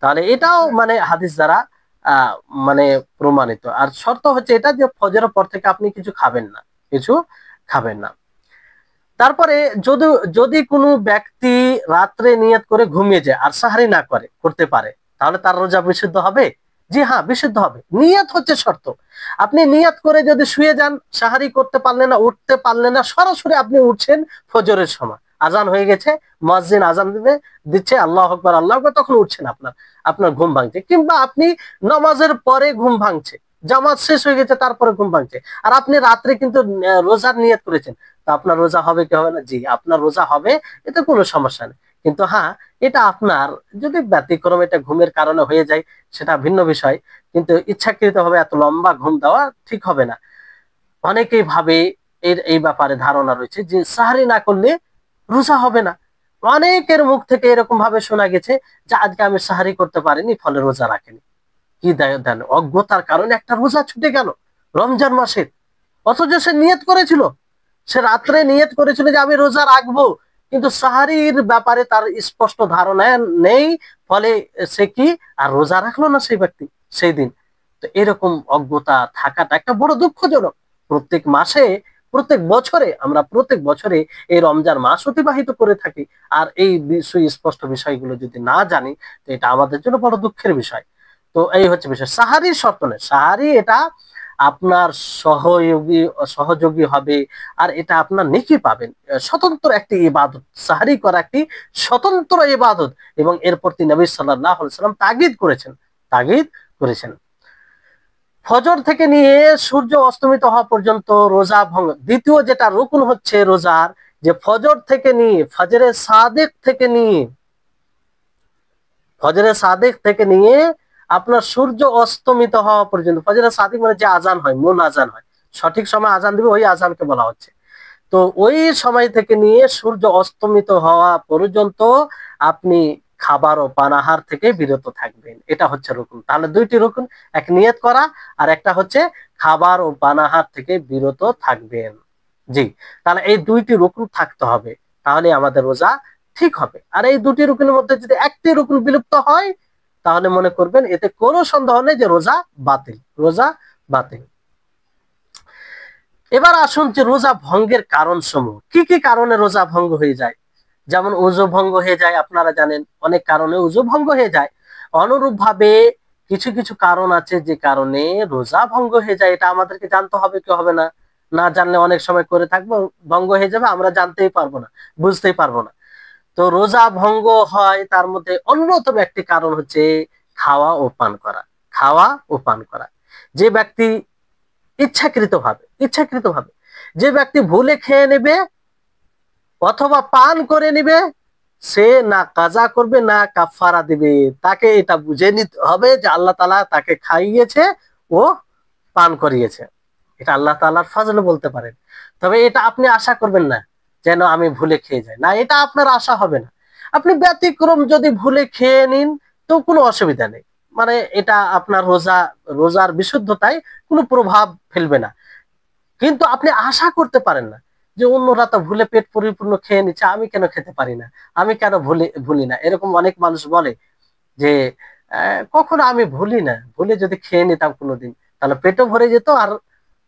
তাহলে এটাও মানে হাদিস দ্বারা আহ মানে প্রমাণিত। আর শর্ত হচ্ছে এটা যে ফজরের পর থেকে আপনি কিছু খাবেন না, কিছু খাবেন না। তারপরে যদি যদি কোনো ব্যক্তি রাত্রে নিয়ত করে ঘুমিয়ে যায় আর সাহারি না করতে পারে, তাহলে তার রোজা বিশুদ্ধ হবে? জি হ্যাঁ, বিশুদ্ধ হবে। নিয়ত হচ্ছে শর্ত। আপনি নিয়ত করে যদি শুয়ে যান, সাহারি করতে পারলেন না, উঠতে পারলেন না, সরাসরি আপনি উঠছেন ফজরের সময়, আজান হয়ে গেছে, মুয়াজ্জিন আজান দিচ্ছে আল্লাহু আকবার আল্লাহু আকবার, তখন উঠছেন, আপনার আপনার ঘুম ভাঙছে। কিংবা আপনি নামাজের পরে ঘুম ভাঙছে, জামাত শেষ হয়ে গেছে তারপরে ঘুম ভাঙছে, আর আপনি রাত্রে কিন্তু রোজার নিয়ত করেছেন, তো আপনার রোজা হবে কি হবে না? জি, আপনার রোজা হবে, এতে কোনো সমস্যা নেই। কিন্তু হ্যাঁ, এটা আপনার যদি ব্যতিক্রম এটা ঘুমের কারণে হয়ে যায় সেটা ভিন্ন বিষয়, কিন্তু ইচ্ছাকৃত ভাবে এত লম্বা ঘুম দেওয়া ঠিক হবে না। অনেকেই ভাবে, এর এই ব্যাপারে ধারণা রয়েছে যে সাহারি না করলে রোজা হবে না। অনেকের মুখ থেকে এরকম ভাবে শোনা গেছে যে আজকে আমি সাহারি করতে পারিনি, ফলে রোজা রাখেনি। কি দেন, অজ্ঞতার কারণে একটা রোজা ছুটে গেল রমজান মাসের, অথচ সে নিয়ত করেছিল, সে রাত্রে নিয়ত করেছিল যে আমি রোজা রাখবো, কিন্তু সাহারির ব্যাপারে তার স্পষ্ট ধারণা নেই, ফলে সে কি আর রোজা রাখলো না সেই ব্যক্তি সেই দিন। তো এরকম অজ্ঞতা থাকাটা একটা বড় দুঃখজনক। প্রত্যেক মাসে, প্রত্যেক বছরে, আমরা প্রত্যেক বছরে এই রমজান মাস অতিবাহিত করে থাকি, আর এই সুস্পষ্ট বিষয়গুলো যদি না জানি, তো এটা আমাদের জন্য বড় দুঃখের বিষয়। তো এই হচ্ছে বিষয়। সাহারির শর্ত নেই, সাহারি এটা আপনার সহযোগী সহযোগী হবে, আর এটা আপনার নেকি পাবেন। স্বতন্ত্র একটি ইবাদত, সাহারি করা একটি স্বতন্ত্র ইবাদত, এবং এর প্রতি নবী সাল্লাল্লাহু আলাইহি সাল্লাম তাগিদ করেছেন, তাগিদ করেছেন। ফজর থেকে নিয়ে সূর্য অস্তমিত হওয়া পর্যন্ত রোজা ভঙ্গ। দ্বিতীয় যেটা রুকুন হচ্ছে রোজার, যে ফজর থেকে নিয়ে, ফজরে সাদেক থেকে নিয়ে, ফজরে সাদেক থেকে নিয়ে আপনার সূর্য অস্তমিত হওয়া পর্যন্ত, ফজরে সাদেক মানে যে আজান হয়, মূল আজান হয়, সঠিক সময় আজান দিবে, ওই আজানকে বলা হচ্ছে। তো ওই সময় থেকে নিয়ে সূর্য অস্তমিত হওয়া পর্যন্ত আপনি খাবার ও পানাহার থেকে বিরত থাকবেন, এটা হচ্ছে রুকুন। তাহলে দুইটি রুকুন, এক নিয়ত করা, আর একটা হচ্ছে খাবার ও পানাহার থেকে বিরত থাকবেন। জি, তাহলে এই দুইটি রুকুন থাকতে হবে, তাহলে আমাদের রোজা ঠিক হবে। আর এই দুটি রুকুনের মধ্যে যদি একটি রুকুন বিলুপ্ত হয়, তাহলে মনে করবেন এতে কোনো সন্দেহ নেই যে রোজা বাতিল, রোজা বাতিল। এবার আসুন যে রোজা ভঙ্গের কারণ সমূহ, কি কি কারণে রোজা ভঙ্গ হয়ে যায়। যেমন ওযু ভঙ্গ হয়ে যায়, আপনারা জানেন অনেক কারণে ওযু ভঙ্গ হয়ে যায়। অনুরূপ ভাবে কিছু কিছু কারণ আছে যে কারণে রোজা ভঙ্গ হয়ে যায়। এটা আমাদেরকে জানতে হবে কি হবে না? না জানলে অনেক সময় করে থাকবো, ভঙ্গ হয়ে যাবে, আমরা জানতেই পারবো না, বুঝতেই পারবো না। তো রোজা ভঙ্গ হয় তার মধ্যে অন্যতম একটি কারণ হচ্ছে খাওয়া ও পান করা। খাওয়া ও পান করা। যে ব্যক্তি ইচ্ছাকৃতভাবে যে ব্যক্তি ভুলে খেয়ে নেবে অথবা পান করে নিবে, সে না কাজা করবে না কাফারা দিবে। তাকে এটা বুঝে নিতে হবে যে আল্লাহ তাআলা তাকে খাইয়েছে ও পান করিয়েছে। এটা আল্লাহ তাআলার ফজল বলতে পারেন। তবে এটা আপনি আশা করবেন না যেন আমি ভুলে খেয়ে যাই, না, এটা আপনার আশা হবে না। আপনি ব্যতিক্রম যদি ভুলে খেয়ে নিন তো কোনো অসুবিধা নেই, মানে এটা আপনার রোজার বিশুদ্ধতায় কোনো প্রভাব ফেলবে না। কিন্তু আপনি আশা করতে পারেন না যে অন্যরা তো ভুলে পেট পরিপূর্ণ খেয়ে নিচ্ছে, আমি কেন খেতে পারি না, আমি কেন ভুলি না। এরকম অনেক মানুষ বলে যে কখনো আমি ভুলি না, ভুলে যদি খেয়ে নিতাম কোনোদিন তাহলে পেটও ভরে যেত আর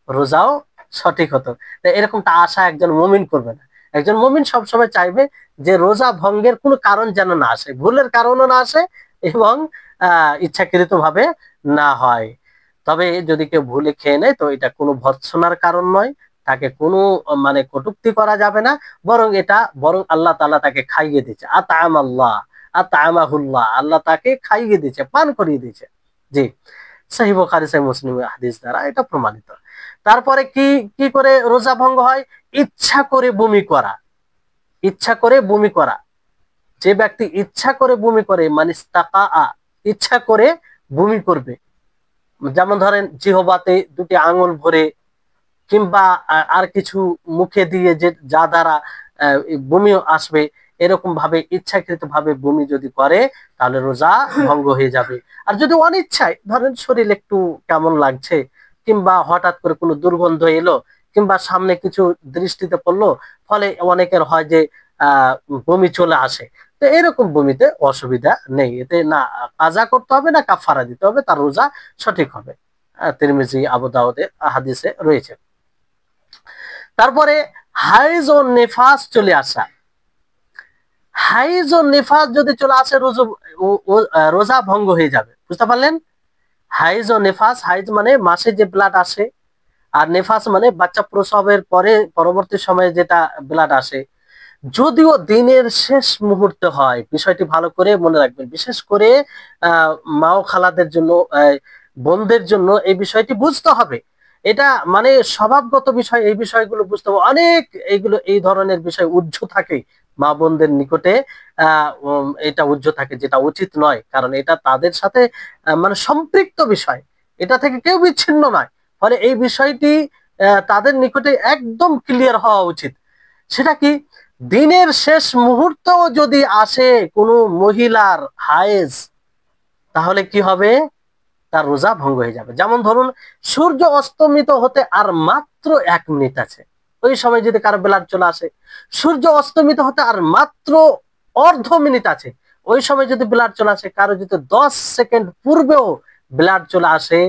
রোজাও সঠিক হতো। এরকমটা আশা একজন মুমিন করবে না। একজন মুমিন সবসময় চাইবে যে রোজা ভঙ্গের কোনো কারণ যেন না আসে, ভুলের কারণও না আসে এবং ইচ্ছাকৃত ভাবে না হয়। তবে যদি কেউ ভুলে খেয়ে নেয় তো এটা কোনো ভর্ৎসনার কারণ নয়, তাকে কোনো মানে কটূক্তি করা যাবে না, বরং আল্লাহ তাআলা তাকে খাইয়ে দিয়েছে। আতামাহুল্লাহ, আল্লাহ তাকে খাইয়ে দিয়েছে, পান করিয়ে দিয়েছে। জি, সহিহ বুখারী সহিহ মুসলিম হাদিস দ্বারা এটা প্রমাণিত। তারপরে কি কি করে রোজা ভঙ্গ হয়? ইচ্ছা করে বমি করা। ইচ্ছা করে বমি করা। যে ব্যক্তি ইচ্ছা করে বমি করে, মানে ইস্তাকা, ইচ্ছা করে বমি করবে, যেমন ধরেন জিহবাতে দুটি আঙুল ভরে কিংবা আর কিছু মুখে দিয়ে যে যা দ্বারা বমি আসবে, এরকম ভাবে ইচ্ছাকৃত ভাবে বমি যদি করে তাহলে রোজা ভঙ্গ হয়ে যাবে। আর যদি অনিচ্ছায় ধরেন শরীর একটু কেমন লাগছে কিংবা হঠাৎ করে কোনো দুর্গন্ধ এলো কিংবা সামনে কিছু দৃষ্টিতে পড়লো, ফলে অনেকের হয় যে আহ বমি চলে আসে, তো এরকম বমিতে অসুবিধা নেই, এতে না কাজা করতে হবে না কাফারা দিতে হবে, তার রোজা সঠিক হবে। তিরমিজি, আবু দাউদে হাদিসে রয়েছে। তারপরে হাইজ ও নেফাস চলে আসা। হাইজ ও নেফাস যদি চলে আসে রোজা ভঙ্গ হয়ে যাবে। বুঝতে পারলেন? হাইজ ও নেফাস, হাইজ মানে মাসে যে ব্লাড আসে, আর নেফাস মানে বাচ্চা প্রসবের পরে পরবর্তী সময়ে যেটা ব্লাড আসে। যদিও দিনের শেষ মুহূর্তে হয়, বিষয়টি ভালো করে মনে রাখবেন, বিশেষ করে আহ মা ও খালাদের জন্য, বোনদের জন্য এই বিষয়টি বুঝতে হবে। এটা মানে স্বভাবগত বিষয়, এই বিষয়গুলো বুঝতে হবে। অনেক এইগুলো এই ধরনের বিষয় উহ্য থাকে মা বোনদের নিকটে, এটা উহ্য থাকে, যেটা উচিত নয়, কারণ এটা তাদের সাথে মানে সম্পৃক্ত বিষয়, এটা থেকে কেউ বিচ্ছিন্ন নয়। ফলে এই বিষয়টি তাদের নিকটে একদম ক্লিয়ার হওয়া উচিত। সেটা কি? দিনের শেষ মুহূর্তেও যদি আসে কোনো মহিলার হায়েজ, তাহলে কি হবে? তার রোজা ভঙ্গ হয়ে যাবে। যেমন ধরুন সূর্য অস্তমিত হতে আর মাত্র 1 মিনিট আছে, ওই সময় যদি কারো ব্লাড চলে আসে, সূর্য অস্তমিত হতে আর মাত্র অর্ধ মিনিট আছে, ওই সময় যদি ব্লাড চলে আসে, কারো যদি 10 সেকেন্ড পূর্বেও ব্লাড চলে আসে,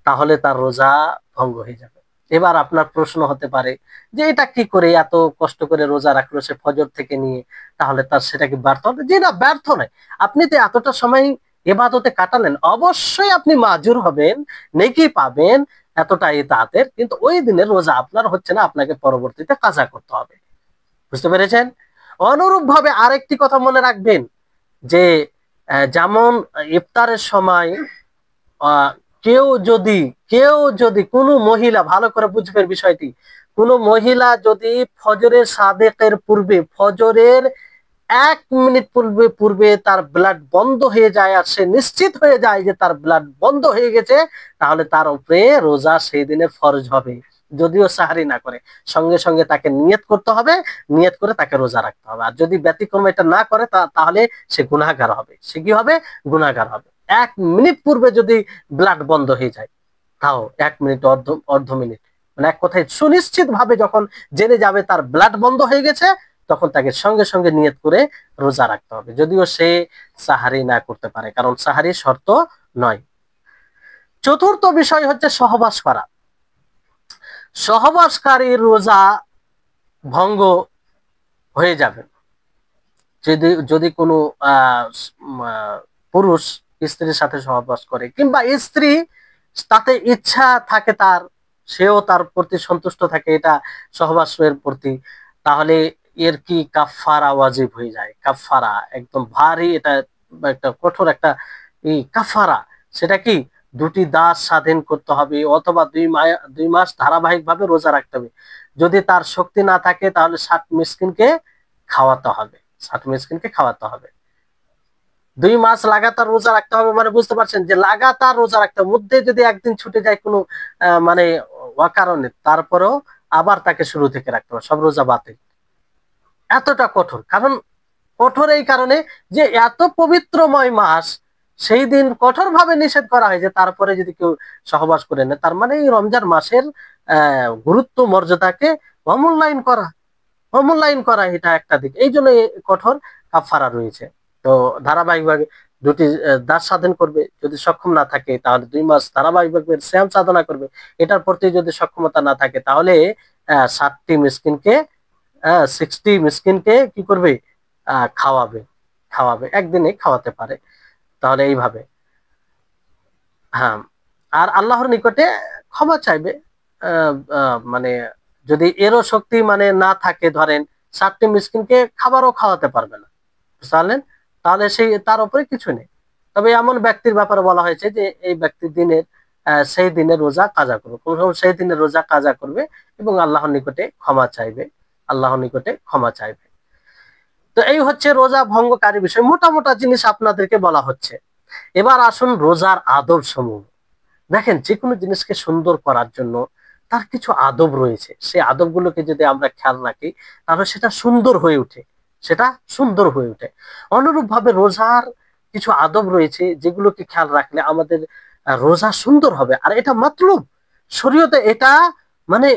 তাহলে তার রোজা ভঙ্গ হয়ে যাবে। এবার আপনার প্রশ্ন হতে পারে যে এটা কি করে এত কষ্ট করে রোজা রাখলো সে ফজর থেকে নিয়ে, তাহলে তার সেটা কি ব্যর্থ হবে? জি না, ব্যর্থ নয়। আপনি তো এতটা সময় ইবাদতে কাটালেন, অবশ্যই আপনি মাজুর হবেন, নেকি পাবেন, এতটা ইতাআতের, কিন্তু ওই দিনের রোজা আপনার হচ্ছে না, আপনাকে পরবর্তীতে কাজা করতে হবে। বুঝতে পেরেছেন? অনুরূপ ভাবে আরেকটি কথা মনে রাখবেন যে যেমন ইফতারের সময় আহ কেউ যদি কোনো মহিলা, ভালো করে বুঝবেন বিষয়টি, কোনো মহিলা যদি ফজরের সাদেকের পূর্বে, ফজরের 1 মিনিট পূর্বে পূর্বে তার ব্লাড বন্ধ হয়ে যায় আর সে নিশ্চিত হয়ে যায় যে তার ব্লাড বন্ধ হয়ে গেছে, তাহলে তার উপরে রোজা সেই দিনের ফরজ হবে। যদিও সাহারি না করে, সঙ্গে সঙ্গে তাকে নিয়ত করতে হবে, নিয়ত করে তাকে রোজা রাখতে হবে। আর যদি ব্যতিক্রম এটা না করে তাহলে সে গুনাহগার হবে। সে কি হবে? গুনাহগার হবে। 1 মিনিট পূর্বে যদি ব্লাড বন্ধ হয়ে যায়, তাও 1 মিনিট, অর্ধ মিনিট, মানে এক কথায় সুনিশ্চিত ভাবে যখন জেনে যাবে তার ব্লাড বন্ধ হয়ে গেছে, তখন তাকে সঙ্গে সঙ্গে নিয়ত করে রোজা রাখতে হবে, যদিও সে সাহারি না করতে পারে, কারণ সাহারি শর্ত নয়। চতুর্থ বিষয় হচ্ছে সহবাস করা। সহবাসকারীর রোজা ভঙ্গ হয়ে যাবে। যদি যদি কোনো পুরুষ স্ত্রীর সাথে সহবাস করে, কিংবা স্ত্রী তাতে ইচ্ছা থাকে তার, সেও তার প্রতি সন্তুষ্ট থাকে এটা সহবাসের প্রতি, তাহলে এর কি কাফফারা ওয়াজিব হয়ে যায়। কাফফারা একদম ভারী, এটা একটা কঠোর একটা কাফফারা। সেটা কি, দুটি দাস স্বাধীন করতে হবে, অথবা 2 মাস ধারাবাহিক ভাবে রোজা রাখতে হবে। যদি তার শক্তি না থাকে তাহলে 60 মিসকিনকে খাওয়াতে হবে, 60 মিসকিনকে খাওয়াতে হবে। 2 মাস লাগাতার রোজা রাখতে হবে, মানে বুঝতে পারছেন যে লাগাতার রোজা রাখতে হবে। মধ্যে যদি একদিন ছুটে যায় কোনো মানে অকারণে, তারপরেও আবার তাকে শুরু থেকে রাখতে হবে, সব রোজা বাতিল। এতটা কঠোর। কারণ কঠোর এই কারণে যে এত পবিত্রময় মাস, সেই দিন কঠোর ভাবে নিষেধ করা হয়েছে, তারপরে যদি কেউ সহবাস করে নেয়, তার মানে এই রমজান মাসের গুরুত্ব মর্যাদাকে অমূল্যায়ন করা এটা একটা দিক। এই জন্য কঠোর কাফারা রয়েছে। তো ধারাবাহিকভাবে দুটি দাস স্বাধীন করবে, যদি সক্ষম না থাকে তাহলে 2 মাস ধারাবাহিকভাবে শ্যাম সাধনা করবে। এটার প্রতি যদি সক্ষমতা না থাকে তাহলে 60 মিসকিনকে 60 মিসকিনকে কি করবে, খাওয়াবে। একদিনে খাওয়াতে পারে। তাহলে এইভাবে, হ্যাঁ, আর আল্লাহর নিকটে ক্ষমা চাইবে। মানে যদি এরও শক্তি মানে না থাকে, ধরেন 60 মিসকিনকে খাবারও খাওয়াতে পারবে না, বুঝলেন, তাহলে সেই তার উপরে কিছু নেই। তবে এমন ব্যক্তির ব্যাপারে বলা হয়েছে যে এই ব্যক্তি দিনের সেই দিনের রোজা কাজা করবে, কোন সেই দিনের রোজা কাজা করবে এবং আল্লাহর নিকটে ক্ষমা চাইবে, আল্লাহর নিকটে ক্ষমা চাইবে। তো এই হচ্ছে রোজা ভঙ্গকারী বিষয়, মোটা মোটা জিনিস আপনাদেরকে বলা হচ্ছে। এবার আসুন রোজার আদব সমূহ। দেখেন, যে কোনো জিনিসকে সুন্দর করার জন্য তার কিছু আদব রয়েছে, সেই আদবগুলোকে যদি আমরা খেয়াল রাখি তাহলে সেটা সুন্দর হয়ে ওঠে, সেটা সুন্দর হয়ে ওঠে। অনুরূপ ভাবে রোজার কিছু আদব রয়েছে যেগুলোকে খেয়াল রাখলে আমাদের রোজা সুন্দর হবে। আর এটা মাতলুব, শরীয়তে এটা মানে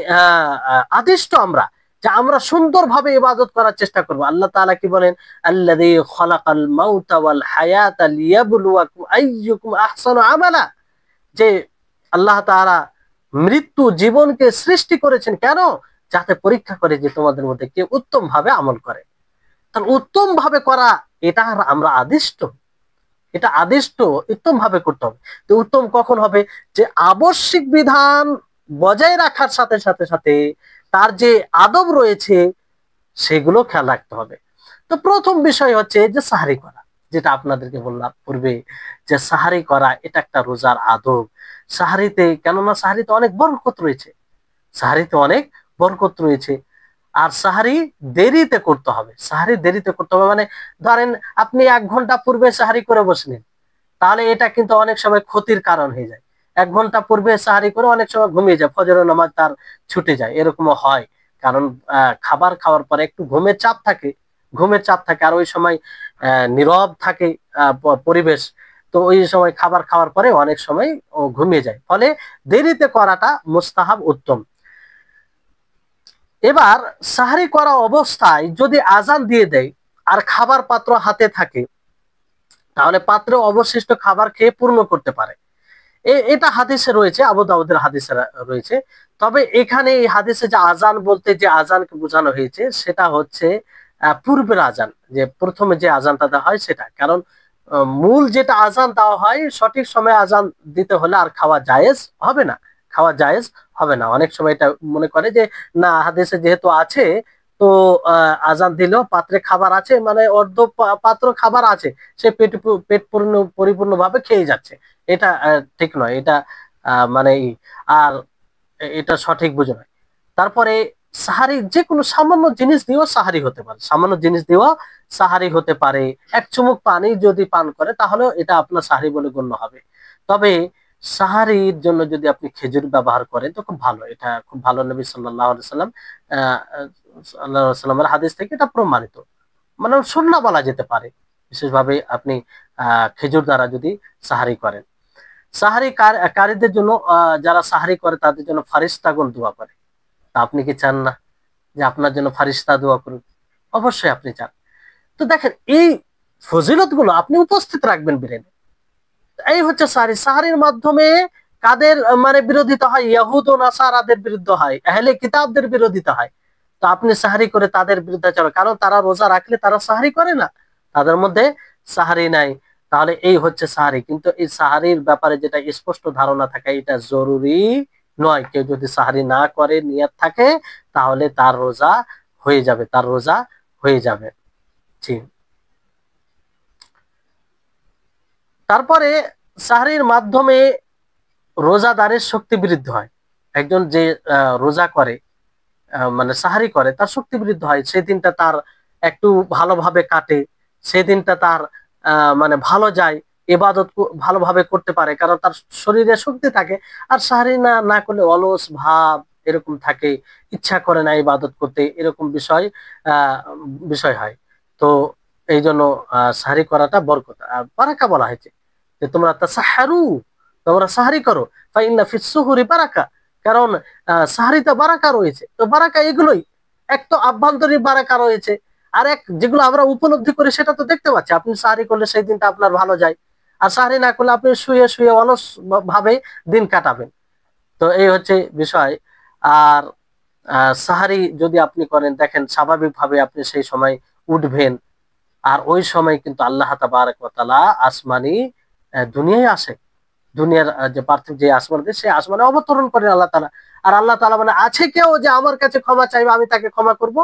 আদিষ্ট আমরা, যে আমরা সুন্দরভাবে ইবাদত করার চেষ্টা করব। আল্লাহ তাআলা কি বলেন, আল্লাযী খালাকাল মাউতা ওয়াল হায়াতা লিয়াবলুয়াকুম আইয়ুকুম আহসানু আমালা, যে আল্লাহ তাআলা মৃত্যু জীবনকে সৃষ্টি করেছেন কেন, যাতে পরীক্ষা করে যে তোমাদের মধ্যে কে উত্তম ভাবে আমল করে। তাহলে উত্তম ভাবে করা এটা আমরা আদিষ্ট, এটা আদিষ্ট উত্তম ভাবে করতে হবে। তো উত্তম কখন হবে, যে আবশ্যিক বিধান বজায় রাখার সাথে সাথে সাথে তার যে আদব রয়েছে সেগুলো খেয়াল রাখতে হবে। তো প্রথম বিষয় হচ্ছে যে সাহারি করা, যেটা আপনাদেরকে বললাম পূর্বে, যে সাহারি করা এটা একটা রোজার আদব। সাহারিতে, কেননা সাহারিতে অনেক বরকত রয়েছে, সাহারিতে অনেক বরকত রয়েছে। আর সাহারি দেরিতে করতে হবে, সাহারি দেরিতে করতে হবে, মানে ধরেন আপনি 1 ঘন্টা পূর্বে সাহারি করে বসলেন, তাহলে এটা কিন্তু অনেক সময় ক্ষতির কারণ হয়ে যায়। 1 ঘন্টা পূর্বে সাহারি করে অনেক সময় ঘুমিয়ে যায়, ফজরের নামাজ তার ছুটে যায়, এরকমও হয়। কারণ খাবার খাওয়ার পরে একটু ঘুমের চাপ থাকে, আর ওই সময় নীরব থাকে পরিবেশ। তো ওই সময় খাবার খাওয়ার পরে অনেক সময় ও ঘুমিয়ে যায়, ফলে দেরিতে করাটা মুস্তাহাব, উত্তম। এবার সাহারি করা অবস্থায় যদি আজান দিয়ে দেয় আর খাবার পাত্র হাতে থাকে, তাহলে পাত্রে অবশিষ্ট খাবার খেয়ে পূর্ণ করতে পারে। এটা হাদিসে রয়েছে, আবু দাউদের হাদিসে রয়েছে। তবে এখানে এই হাদিসে যে আজান বলতে যে আজানকে বোঝানো হয়েছে সেটা হচ্ছে পূর্বের আজান, যে প্রথমে যে আজানটা দেওয়া হয় সেটা। কারণ মূল যেটা আজান দেওয়া হয় সঠিক সময়ে আজান দিতে হলে আর খাওয়া জায়েজ হবে না, অনেক সময় এটা মনে করে যে না, হাদিসে যেহেতু আছে তো আজান দিলেও পাত্রে খাবার আছে, মানে অর্ধ পাত্র খাবার আছে, সে পেট পরিপূর্ণ ভাবে খেয়ে যাচ্ছে। এটা ঠিক নয়, এটা মানে আর এটা সঠিক বুঝে নয়। তারপরে সাহারি যে কোনো সামান্য জিনিস দিয়েও সাহারি হতে পারে, এক চুমুক পানি যদি পান করে তাহলেও এটা আপনার সাহারি বলে গণ্য হবে। তবে সাহারির জন্য যদি আপনি খেজুর ব্যবহার করেন তো খুব ভালো, এটা খুব ভালো। নবী সাল্লাল্লাহু আলাইহি সাল্লাম সাল্লামের হাদিস থেকে এটা প্রমাণিত, মানে সুন্নাহ বলা যেতে পারে। বিশেষভাবে আপনি খেজুর দ্বারা যদি সাহারি করেন। সাহারি কারীদের জন্য, যারা সাহারি করে তাদের জন্য ফারিস্তাগণ দোয়া করে। তা আপনি কি চান না যে আপনার জন্য ফারিস্তা দোয়া করুক? অবশ্যই আপনি চান। তো দেখেন, এই ফজিলত গুলো আপনি উপস্থিত রাখবেন ব্রেনে। এই হচ্ছে সাহারি। সাহারির মাধ্যমে কাদের মানে বিরোধিতা হয়, ইহুদ ও নাসারাদের বিরুদ্ধে হয়, আহলে কিতাবদের বিরোধিতা হয়। তো আপনি সাহারি করে তাদের বিরুদ্ধাচারণ, কারণ তারা রোজা রাখলে তারা সাহারি করে না, তাদের মধ্যে সাহারি নাই। তাহলে এই হচ্ছে সাহারি। কিন্তু এই সাহারির ব্যাপারে যেটা স্পষ্ট ধারণা থাকা এটা জরুরি নয়। কেউ যদি সাহারি না করে নিয়ত থাকে তাহলে তার রোজা হয়ে যাবে, তার রোজা হয়ে যাবে। জি। তারপরে সাহারির মাধ্যমে রোজাদারের শক্তি বৃদ্ধি হয়। একজন যে রোজা করে, মানে সাহারি করে, তার শক্তি বৃদ্ধি হয়, সেই দিনটা তার একটু ভালোভাবে কাটে, সেই দিনটা তার মানে ভালো যায়, ইবাদত ভালোভাবে করতে পারে, কারণ তার শরীরে শক্তি থাকে। আর সাহারি না না করলে অলস ভাব এরকম থাকে, ইচ্ছা করে না ইবাদত করতে, এরকম আহ বিষয় হয়। তো এই জন্য সাহারি করাটা বরকত আর বারাকা বলা হয়েছে, যে তোমরা তাসাহারু, তোমরা সাহারি করো, ফাইন্না ফিস সুহুরি বারাকা, কারণ সাহারিতে বারাকা রয়েছে। তো বারাকা এগুলোই, এক তো আভ্যন্তরীণ বারাকা রয়েছে, আর এক যেগুলো আমরা উপলব্ধি করি সেটা তো দেখতে পাচ্ছি। আপনি সাহারি করলে সেই দিনটা আপনার ভালো যায়, আর সাহারি না করলে আপনি শুয়ে শুয়ে অলস ভাবে দিন কাটাবেন। তো এই হচ্ছে বিষয়। আর সাহারি যদি আপনি করেন, দেখেন স্বাভাবিকভাবে আপনি সেই সময় উঠবেন, আর ওই সময় কিন্তু আল্লাহ তাবারক ওয়া তাআলা আসমানি দুনিয়ায় আসে, দুনিয়ার যে পার্থিব যে আসমান আছে সেই আসমানে অবতরণ করেন আল্লাহ তাআলা। আর আল্লাহ তাআলা মানে, আছে কেউ যে আমার কাছে ক্ষমা চাইবে আমি তাকে ক্ষমা করব?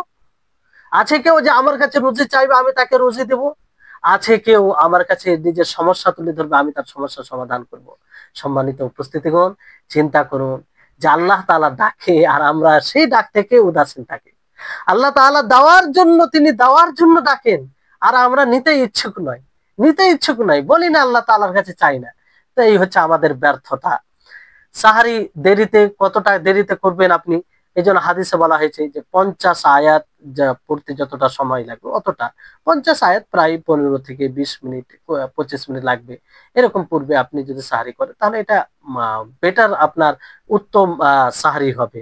আছে কেউ যে আমার কাছে রুজি চাইবে আমি তাকে রুজি দেব? আছে কেউ আমার কাছে নিজের সমস্যা তুলে ধরবে আমি তার সমস্যার সমাধান করব? সম্মানিত উপস্থিতিগণ, চিন্তা করুন যে আল্লাহ তাআলা ডাকে আর আমরা সেই ডাক থেকে উদাসীন থাকি। আল্লাহ তাআলা দেওয়ার জন্য, তিনি দেওয়ার জন্য ডাকেন, আর আমরা নিতে ইচ্ছুক নয়, নিতে ইচ্ছুক নয়, বলি না আল্লাহ তাআলার কাছে চাই না। তো এই হচ্ছে আমাদের ব্যর্থতা। সাহারি দেরিতে, কতটা দেরিতে করবেন আপনি, এই জন্য হাদিসে বলা হয়েছে যে 50 আয়াত যা পড়তে যতটা সময় লাগবে অতটা, 50 আয়াত প্রায় 15 থেকে 20 মিনিট, 25 মিনিট লাগবে, এরকম পূর্বে আপনি যদি সাহারি করেন তাহলে এটা বেটার, আপনার উত্তম সাহারি হবে।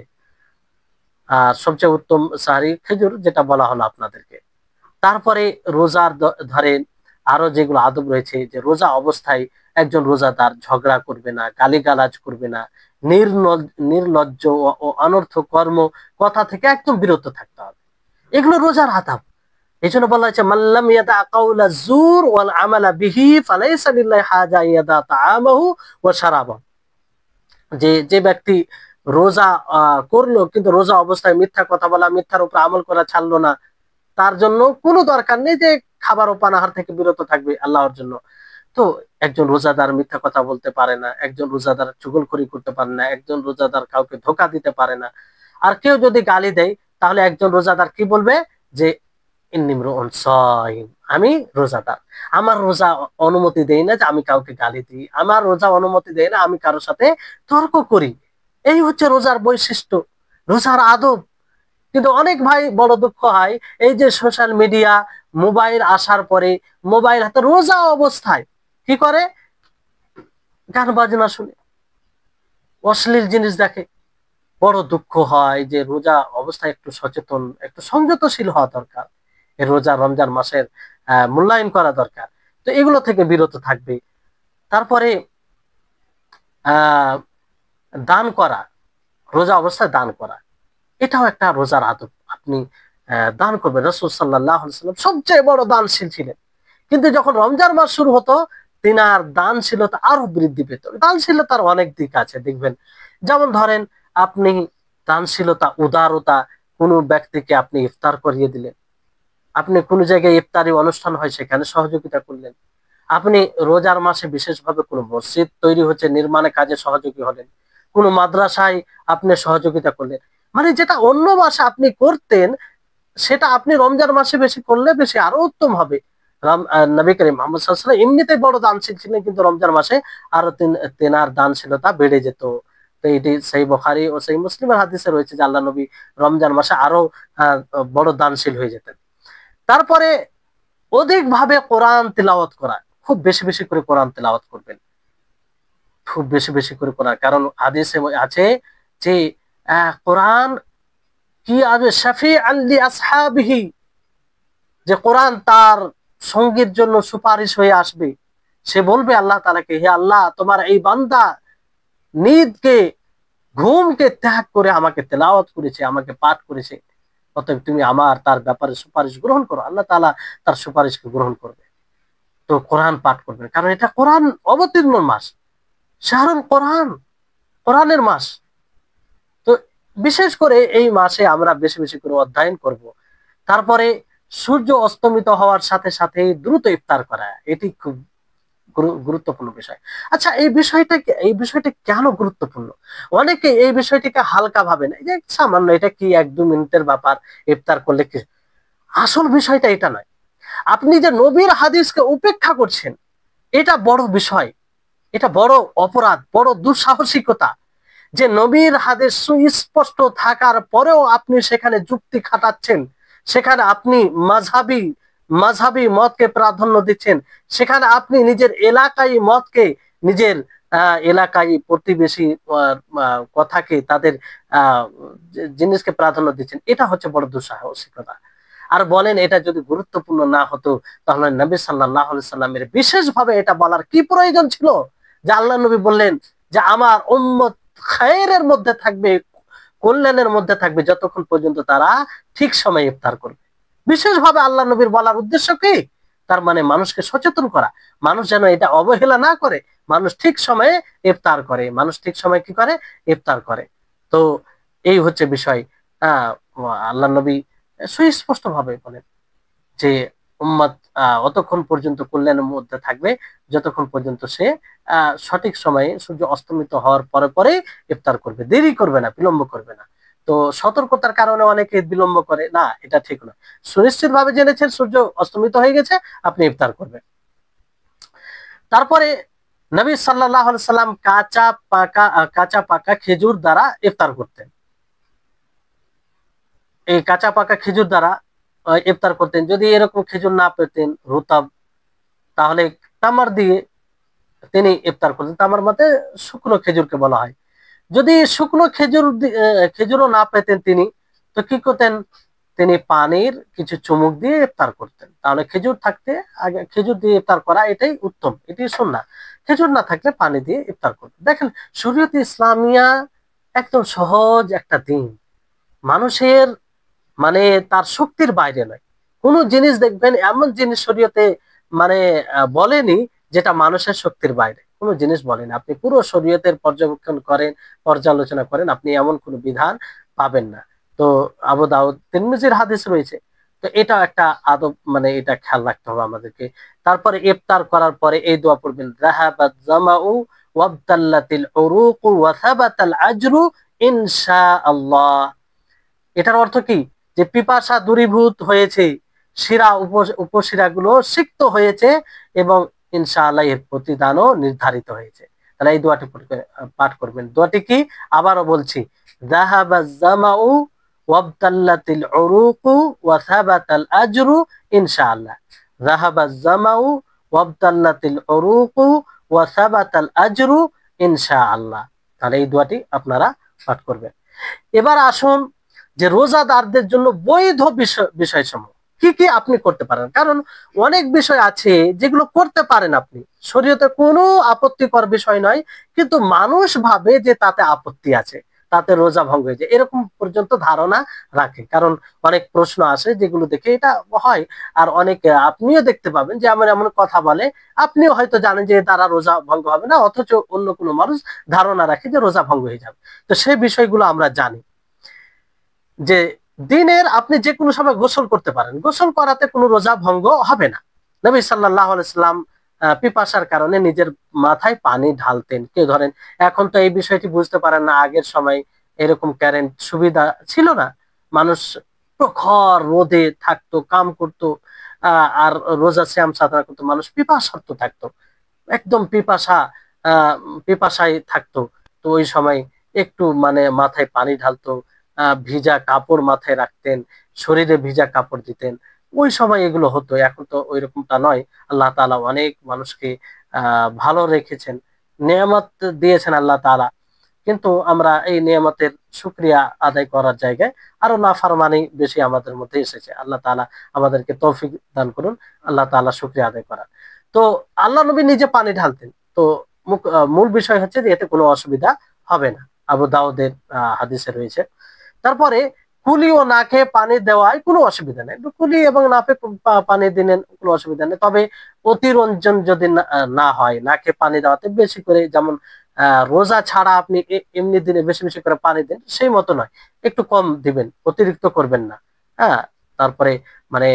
আর সবচেয়ে উত্তম সাহারি খেজুর, যেটা বলা হলো আপনাদেরকে। তারপরে রোজার ধরেন আরো যেগুলো আদব রয়েছে, যে রোজা অবস্থায় একজন রোজাদার ঝগড়া করবে না, গালিগালাজ করবে না, নির্লজ্জ ও অনর্থ কর্ম কথা থেকে একদম বিরত থাকতে হবে। এগুলো রোজার আদব। এই জন্য বলা হয়েছে, মাল্লাম ইয়াদা কাউলা জুর ওয়াল আমালা বিহি ফালাইসা লিল্লাহি হাজা ইয়াদা তাআমাহু ওয়া শারাবাহু। যে যে ব্যক্তি রোজা করলো কিন্তু রোজা অবস্থায় মিথ্যা কথা বলা, মিথ্যার উপর আমল করা ছাড়লো না, তার জন্য কোনো দরকার নেই যে খাবার ও পানাহার থেকে বিরত থাকবে আল্লাহর জন্য। তো একজন রোজাদার মিথ্যা কথা বলতে পারে না, একজন রোজাদার চুগলখড়ি করতে পারে না, একজন রোজাদার কাউকে ধোকা দিতে পারে না। আর কেউ যদি গালি দেয় তাহলে একজন রোজাদার কি বলবে, যে ইন্নিমরুউন সাইম, আমি রোজাদার, আমার রোজা অনুমতি দেয় না যে আমি কাউকে গালি দিই, আমার রোজা অনুমতি দেয় না আমি কারোর সাথে তর্ক করি। এই হচ্ছে রোজার বৈশিষ্ট্য, রোজার আদব। কিন্তু অনেক ভাই বড় দুঃখ হয়, এই যে সোশ্যাল মিডিয়া, মোবাইল আসার পরে মোবাইল হাতে রোজা অবস্থায় কি করে, গান বাজনা শুনে, অশ্লীল জিনিস দেখে। বড় দুঃখ হয় যে রোজা অবস্থায় একটু সচেতন, একটু সংযতশীল হওয়া দরকার, এই রোজা রমজান মাসের মূল্যায়ন করা দরকার। তো এগুলো থেকে বিরত থাকবে। তারপরে আহ দান করা, রোজা অবস্থায় দান করা, এটাও একটা রোজার আদব। আপনি দান করবেন। রাসূল সাল্লাল্লাহু আলাইহি ওয়াসাল্লাম সবচেয়ে বড় দানশীল ছিলেন, কিন্তু যখন রমজান মাস শুরু হতো তিনার দানশীলতা আরো বৃদ্ধি পেত। দানশীলতার অনেক দিক আছে দেখবেন, যেমন ধরেন আপনি দানশীলতা, উদারতা, কোনো ব্যক্তিকে আপনি ইফতার করিয়ে দিলেন, আপনি কোনো জায়গায় ইফতারি অনুষ্ঠান হয় সেখানে সহযোগিতা করলেন, আপনি রোজার মাসে বিশেষভাবে কোনো মসজিদ তৈরি হচ্ছে নির্মাণে কাজে সহযোগী হলেন, কোনো মাদ্রাসায় আপনি সহযোগিতা করলেন, মানে যেটা অন্য মাসে আপনি করতেন সেটা আপনি রমজান মাসে বেশি করলে বেশি আরো উত্তম হবে। নবী করিম মুহাম্মদ সাল্লাল্লাহু আলাইহি ওয়াসাল্লাম এমনিতেই বড় দানশীল ছিলেন, কিন্তু রমজান মাসে আরো তেনার দানশীলতা বেড়ে যেত। তো এটি সেই বুখারী ও সেই মুসলিমের হাদিসে রয়েছে যে আল্লাহ নবী রমজান মাসে আরো আহ, বড় দানশীল হয়ে যেতেন। তারপরে অধিক ভাবে কোরআন তিলাওয়াত করা, খুব বেশি বেশি করে কোরআন তিলাওয়াত করবেন, খুব বেশি বেশি করে কোরআন, কারণ হাদিসে আছে যে কোরআন কি আবে শাফি আল্লি আসহাবিহি, যে কোরআন তার সঙ্গীর জন্য সুপারিশ হয়ে আসবে। সে বলবে আল্লাহ তাআলাকে, হে আল্লাহ, তোমার এই বান্দা নিদকে, ঘুমকে ত্যাগ করে আমাকে তেলাওয়াত করেছে, আমাকে পাঠ করেছে, অতএব তুমি আমার তার ব্যাপারে সুপারিশ গ্রহণ করো। আল্লাহ তাআলা তার সুপারিশকে গ্রহণ করবে। তো কোরআন পাঠ করবেন, কারণ এটা কোরআন অবতীর্ণ মাস, শাহরুল কোরআন, কোরআনের মাস। তো বিশেষ করে এই মাসে আমরা বেশি বেশি করে অধ্যয়ন করব। তারপরে সূর্য অস্তমিত হওয়ার সাথে সাথে দ্রুত ইফতার করা, এটি খুব গুরুত্বপূর্ণ বিষয়। আচ্ছা, এই বিষয়টা কেন গুরুত্বপূর্ণ? অনেকে এই বিষয়টিকে হালকা ভাবেন, এই যে সামান্য এটা কি 1-2 মিনিটের ব্যাপার, ইফতার করলে কি। আসল বিষয়টা এটা নয়। আপনি যে নবীর হাদিসকে উপেক্ষা করছেন, এটা বড় বিষয়, এটা বড় অপরাধ, বড় দুঃসাহসিকতা। যে নবীর হাদিস সুস্পষ্ট থাকার পরেও আপনি সেখানে যুক্তি খাটাচ্ছেন, সেখানে আপনি মাযহাবী মাযহাবী মতকে প্রাধান্য দিচ্ছেন, সেখানে আপনি নিজের এলাকায় মতকে, নিজের এলাকায় প্রতিবেশী কথাকে, তাদের জিনিসকে প্রাধান্য দিচ্ছেন। এটা হচ্ছে বড় দুঃসাহসিকতা। আর বলেন, এটা যদি গুরুত্বপূর্ণ না হতো তাহলে নবী সাল্লাল্লাহু আলাইহি সাল্লামের বিশেষভাবে এটা বলার কি প্রয়োজন ছিল? যে আল্লাহ নবী বললেন যে আমার উম্মত খায়রের মধ্যে থাকবে, কল্যাণের মধ্যে থাকবে যতক্ষণ পর্যন্ত তারা ঠিক সময়ে ইফতার করবে। বিশেষভাবে আল্লাহ নবীর বলার উদ্দেশ্য কি? তার মানে মানুষকে সচেতন করা, মানুষ যেন এটা অবহেলা না করে, মানুষ ঠিক সময়ে ইফতার করে, মানুষ ঠিক সময়ে কি করে? ইফতার করে। তো এই হচ্ছে বিষয়। আহ আল্লাহ নবী সুস্পষ্ট ভাবে বলেন যে উম্মত অতক্ষণ পর্যন্ত কল্যাণের মধ্যে থাকবে যতক্ষণ পর্যন্ত সে সঠিক সময়ে সূর্য অস্তমিত হওয়ার পরে পরে ইফতার করবে, দেরি করবে না, বিলম্ব করবে না। তো সতর্কতার কারণে অনেকে বিলম্ব করে, না এটা ঠিক নয়। সুনিশ্চিত ভাবে জেনেছেন সূর্য অস্তমিত হয়ে গেছে, আপনি ইফতার করবেন। তারপরে নবী সাল্লাল্লাহু আলাইহি সাল্লাম কাঁচা পাকা খেজুর দ্বারা ইফতার করতেন। এই কাঁচা পাকা খেজুর দ্বারা ইফতার করতেন। যদি এরকম খেজুর না পেতেন রুতাব, তাহলে তামার দিয়ে তিনি ইফতার করতেন। তামার মতে শুকনো খেজুরকে বলা হয়। যদি শুকনো খেজুরও না পেতেন তিনি, তো কি করতেন? তিনি পানির কিছু চুমুক দিয়ে ইফতার করতেন। তাহলে খেজুর থাকতে আগে খেজুর দিয়ে ইফতার করা এটাই উত্তম, এটি সুন্নাহ। খেজুর না থাকলে পানি দিয়ে ইফতার করতেন। দেখেন, শরীয়ত ইসলামিয়া একদম সহজ একটা দিন, মানুষের মানে তার শক্তির বাইরে নয়। কোন জিনিস দেখবেন এমন জিনিস শরীয়তে মানে বলেনি যেটা মানুষের শক্তির বাইরে, কোনো জিনিস বলেনি। আপনি পুরো শরীয়তের পর্যবেক্ষণ করেন, পর্যালোচনা করেন, আপনি এমন কোনো বিধান পাবেন না। তো আবু দাউদ তিরমিজির হাদিস রয়েছে। তো এটা একটা আদব, মানে এটা খেয়াল রাখতে হবে আমাদেরকে। তারপরে ইফতার করার পরে এই দোয়া পড়বেন, যাহাবাত জামাউ ওয়াবতাল্লাতিল উরুকু ওয়া সাবাতাল আজরু ইনশাআল্লাহ। এটার অর্থ কি? যে পিপাসা দূরীভূত হয়েছে, শিরা উপশিরা গুলো সিক্ত হয়েছে, এবং ইনশাআল্লাহ এর প্রতিদানও নির্ধারিত হয়েছে। তাহলে এই দোয়াটি পাঠ করবেন। দোয়াটি কি? আবারও বলছি, যাহাবাজ জামাউ ওয়াবতাল্লাতিল উরুকু ওয়া সাবাতাল আজরু ইনশাআল্লাহ। যাহাবাজ জামাউ ওয়াবতাল্লাতিল উরুকু ওয়া সাবাতাল আজরু ইনশাআল্লাহ। তাহলে এই দোয়াটি আপনারা পাঠ করবেন। এবার আসুন যে রোজাদারদের জন্য বৈধ বিষয়সমূহ কি কি আপনি করতে পারেন। কারণ অনেক বিষয় আছে যেগুলো করতে পারেন আপনি, শরীয়তে কোনো আপত্তিকর বিষয় নয়, কিন্তু মানুষ ভাবে যে তাতে আপত্তি আছে, তাতে রোজা ভঙ্গ হয়ে যায়, এরকম পর্যন্ত ধারণা রাখে। কারণ অনেক প্রশ্ন আসে যেগুলো দেখে এটা হয়। আর অনেক আপনিও দেখতে পাবেন যে এমন এমন কথা বলে, আপনিও হয়তো জানেন যে তারা রোজা ভঙ্গ হবে না, অথচ অন্য কোনো মানুষ ধারণা রাখে যে রোজা ভঙ্গ হয়ে যাবে। তো সেই বিষয়গুলো আমরা জানি যে দিনের আপনি যে কোনো সময় গোসল করতে পারেন, গোসল করাতে কোনো রোজা ভঙ্গ হবে না। নবী সাল্লাল্লাহু আলাইহি সাল্লাম পিপাসার কারণে নিজের মাথায় পানি ঢালতেন। কেউ ধরেন এখন তো এই বিষয়টি বুঝতে পারেন না, আগের সময় এরকম কারেন্ট সুবিধা ছিল না, মানুষ প্রখর রোদে থাকতো, কাম করতো, আর রোজা শ্যাম সাধনা করতো, মানুষ পিপাসার্ত থাকতো, একদম পিপাসায় থাকতো। তো ওই সময় একটু মানে মাথায় পানি ঢালতো, ভিজা কাপড় মাথায় রাখতেন, শরীরে ভিজা কাপড় দিতেন। ওই সময় এগুলো হতো, এখন তো ওই রকমটা নয়। আল্লাহ তাআলা অনেক মানুষকে ভালো রেখেছেন, নেয়ামত দিয়েছেন আল্লাহ তাআলা। কিন্তু আমরা এই নিয়ামতের শুকরিয়া আদায় করার জায়গায় আরো নাফরমানি বেশি আমাদের মধ্যে এসেছে। আল্লাহ তাআলা আমাদেরকে তৌফিক দান করুন, আল্লাহ তাআলা শুকরিয়া আদায় করার। তো আল্লাহ নবী নিজে পানি ঢালতেন। তো মূল বিষয় হচ্ছে যে এতে কোনো অসুবিধা হবে না, আবু দাউদের হাদিসে রয়েছে। তারপরে কুলি ও না খেয়ে পানি দেওয়ায় কোনো অসুবিধা নেই, কুলি এবং না খেয়ে পানি দিলেন কোনো অসুবিধা নেই। তবে অতিরঞ্জন যদি না হয়, না খেয়ে পানি দেওয়াতে বেশি করে, যেমন রোজা ছাড়া আপনি এমনি দিনে বেশি বেশি করে পানি দেন সেই মতো নয়, একটু কম দিবেন, অতিরিক্ত করবেন না। হ্যাঁ, তারপরে মানে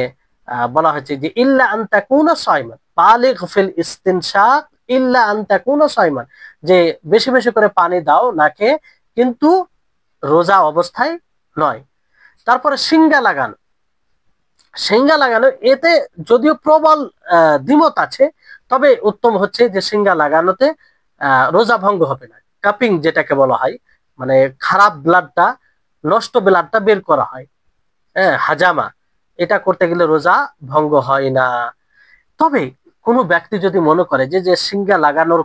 বলা হয়েছে যে ইল্লা আন তাকুনা সাইমান বালিগ ফিল ইস্তিনশাক ইল্লা আন তাকুনা সাইমান, যে বেশি বেশি করে পানি দাও নাকে, কিন্তু রোজা অবস্থায় নয়। তারপরে সিঙ্গা লাগানো, সিঙ্গা লাগানো এতে যদিও প্রবল দ্বিমত আছে, তবে উত্তম হচ্ছে যে সিঙ্গা লাগানোতে রোজা ভঙ্গ হবে না। কাপিং যেটাকে বলা হয়, মানে খারাপ ব্লাডটা, নষ্ট ব্লাডটা বের করা হয়, হ্যাঁ, হাজামা, এটা করতে গেলে রোজা ভঙ্গ হয় না। তবে কোনো ব্যক্তি যদি মনে করে যে যে সিঙ্গা লাগানোর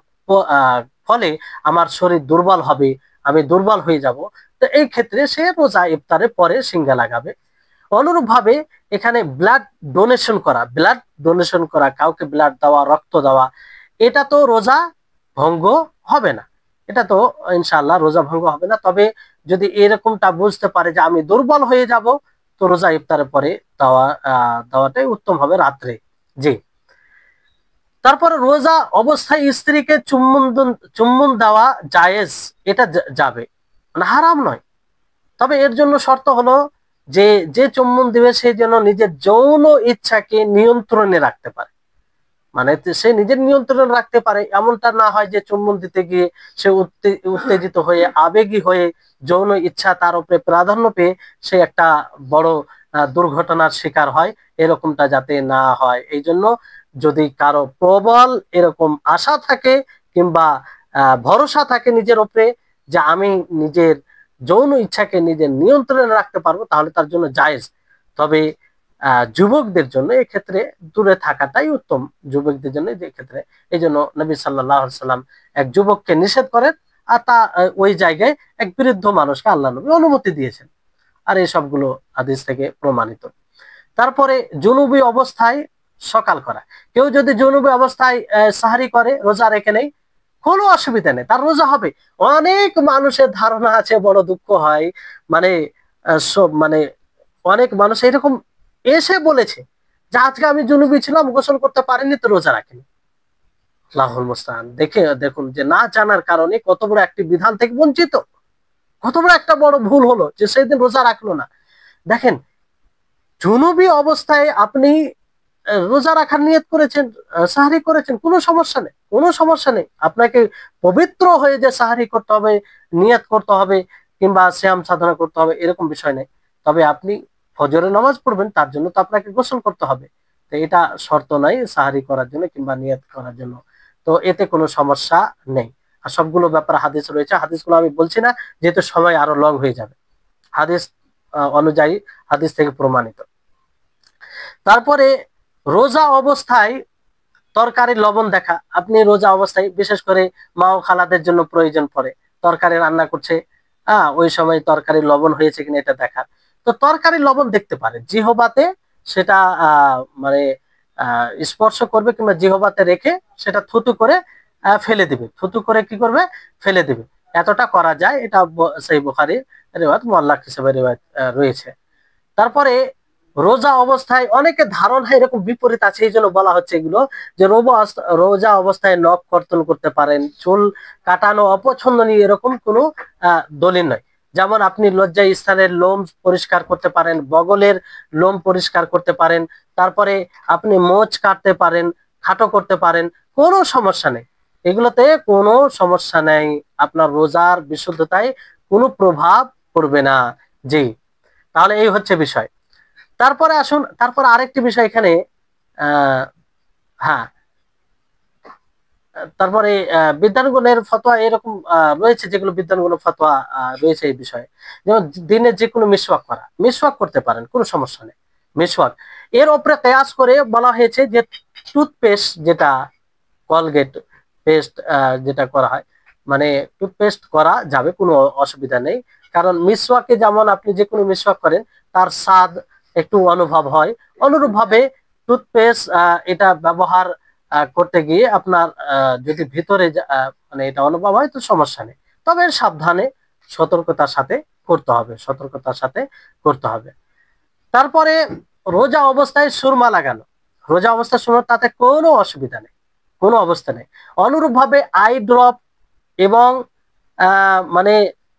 ফলে আমার শরীর দুর্বল হবে, আমি দুর্বল হয়ে যাব, তো এই ক্ষেত্রে সে রোজা ইফতারের পরে সিঙ্গা লাগাবে। অনুরূপভাবে এখানে ব্লাড ডোনেশন করা, কাউকে ব্লাড দেওয়া, রক্ত দেওয়া, এটা তো রোজা ভঙ্গ হবে না, এটা তো ইনশাআল্লাহ রোজা ভঙ্গ হবে না। তবে যদি এরকমটা বুঝতে পারে যে আমি দুর্বল হয়ে যাব, তো রোজা ইফতারের পরে দেওয়াটাই উত্তম হবে রাত্রে। জি। তারপরে রোজা অবস্থায় স্ত্রীকে চুম্বন দেওয়া জায়েজ, এটা যাবে, মানে হারাম নয়। তবে এর জন্য শর্ত হলো যে যে চুম্বন দিবে সে যেন নিজের যৌন ইচ্ছাকে নিয়ন্ত্রণে রাখতে পারে, মানে সে নিজের নিয়ন্ত্রণে রাখতে পারে, এমনটা না হয় যে চুম্বন দিতে গিয়ে সে উত্তেজিত হয়ে, আবেগী হয়ে, যৌন ইচ্ছা তার উপরে প্রাধান্য পেয়ে সে একটা বড় দুর্ঘটনার শিকার হয়, এরকমটা যাতে না হয়। এই জন্য যদি কারো প্রবল এরকম আশা থাকে কিংবা ভরসা থাকে নিজের উপরে যে আমি নিজের যৌন ইচ্ছাকে নিজের নিয়ন্ত্রণে রাখতে পারবো, তাহলে তার জন্য জায়েজ। তবে যুবকদের জন্য এক্ষেত্রে দূরে থাকাটাই উত্তম, যুবকদের জন্য যে ক্ষেত্রে। এই জন্য নবী সাল্লাল্লাহু আলাইহি সাল্লাম এক যুবককে নিষেধ করেন, আর তা ওই জায়গায় এক বৃদ্ধ মানুষকে আল্লাহ নবী অনুমতি দিয়েছেন। আর এই সবগুলো হাদিস থেকে প্রমাণিত। তারপরে জুনুবি অবস্থায় সকাল করা, কেউ যদি জুনুবি অবস্থায় সাহারি করে, রোজা রেখে নেই, কোনো অসুবিধা নেই, তার রোজা হবে। অনেক মানুষের ধারণা আছে, বড় দুঃখ হয়, মানে সব মানে অনেক মানুষ এরকম এসে বলেছে যে আজকে আমি জুনুবি ছিলাম, গোসল করতে পারিনি, তো রোজা রাখিনি। আল্লাহুল মুস্তাআন। দেখুন যে না জানার কারণে কত বড় একটি বিধান থেকে বঞ্চিত, কত বড় একটা বড় ভুল হলো যে সেই দিন রোজা রাখলো না। দেখেন, জুনুবি অবস্থায় আপনি রোজা রাখার নিয়ত করেছেন, সাহারি করেছেন, কোনো সমস্যা নেই, কোনো সমস্যা নেই। আপনাকে পবিত্র হয়ে যে সাহারি করতে হবে, নিয়ত করতে হবে, কিংবা শ্যাম সাধনা করতে হবে, এরকম বিষয় নেই। তবে আপনি ফজরের নামাজ পড়বেন, তার জন্য তো আপনাকে গোসল করতে হবে, তো এটা শর্ত নাই সাহারি করার জন্য কিংবা নিয়ত করার জন্য, তো এতে কোনো সমস্যা নেই। আর সবগুলো ব্যাপারে হাদিস রয়েছে, হাদিসগুলো আমি বলছি না যেহেতু সময় আরো লং হয়ে যাবে, হাদিস অনুযায়ী, হাদিস থেকে প্রমাণিত। তারপরে রোজা অবস্থায় তরকারি লবণ দেখা, আপনি রোজা অবস্থায় বিশেষ করে মা ও খালাদের জন্য প্রয়োজন পড়ে, তরকারি রান্না করছে, ওই সময় তরকারি লবণ হয়েছে কিনা এটা দেখা। তো তরকারি লবণ দেখতে পারে জিহবাতে, সেটা মানে স্পর্শ করবে কিংবা জিহবাতে রেখে সেটা থুতু করে ফেলে দিবে, থুতু করে কি করবে, ফেলে দিবে। এতটা করা যায়, এটা সেই বুখারীর রিওয়ায়াত, মুআল্লাক হিসেবে রিওয়ায়াত রয়েছে। তারপরে রোজা অবস্থায় অনেকে ধারণা এরকম বিপরীত আছে, এই জন্য বলা হচ্ছে এগুলো, যে রোজা অবস্থায় নখ কর্তন করতে পারেন, চুল কাটানো অপছন্দনীয়, এরকম কোনো দলিল নয়। যেমন আপনি লজ্জায় স্থানের লোম পরিষ্কার করতে পারেন, বগলের লোম পরিষ্কার করতে পারেন, তারপরে আপনি মোচ কাটতে পারেন, খাটো করতে পারেন, কোনো সমস্যা নেই, এগুলোতে কোনো সমস্যা নেই, আপনার রোজার বিশুদ্ধতায় কোনো প্রভাব পড়বে না। জি, তাহলে এই হচ্ছে বিষয়। তারপরে আসুন, তারপর আরেকটি বিষয় এখানে, হ্যাঁ, তারপরে বিদ্যানুগুণের ফতোয়া এরকম রয়েছে, যেগুলো বিদ্যানুগুণের ফতোয়া রয়েছে এই বিষয়ে। যেমন দিনে যে কোনো মিসওয়াক করা, মিসওয়াক করতে পারেন, কোনো সমস্যা নেই, মিসওয়াক। এর উপরে কেয়াস করে বলা হয়েছে যে টুথপেস্ট, যেটা কলগেট পেস্ট যেটা করা হয়, মানে টুথপেস্ট করা যাবে, কোনো অসুবিধা নেই। কারণ মিসওয়াকে যেমন আপনি যে কোনো মিসওয়াক করেন তার স্বাদ একটু অনুভব হয়, অনুরূপভাবে টুথপেস্ট এটা ব্যবহার করতে গিয়ে আপনার যদি ভিতরে মানে এটা অনুভব হয়, তো সমস্যা নেই, তবে সাবধানে সতর্কতার সাথে করতে হবে, সতর্কতার সাথে করতে হবে। তারপরে রোজা অবস্থায় সুরমা লাগানো, রোজা অবস্থায় সুরমা, তাতে কোনো অসুবিধা নেই, কোনো অবস্থা নেই। অনুরূপ ভাবে আই ড্রপ এবং মানে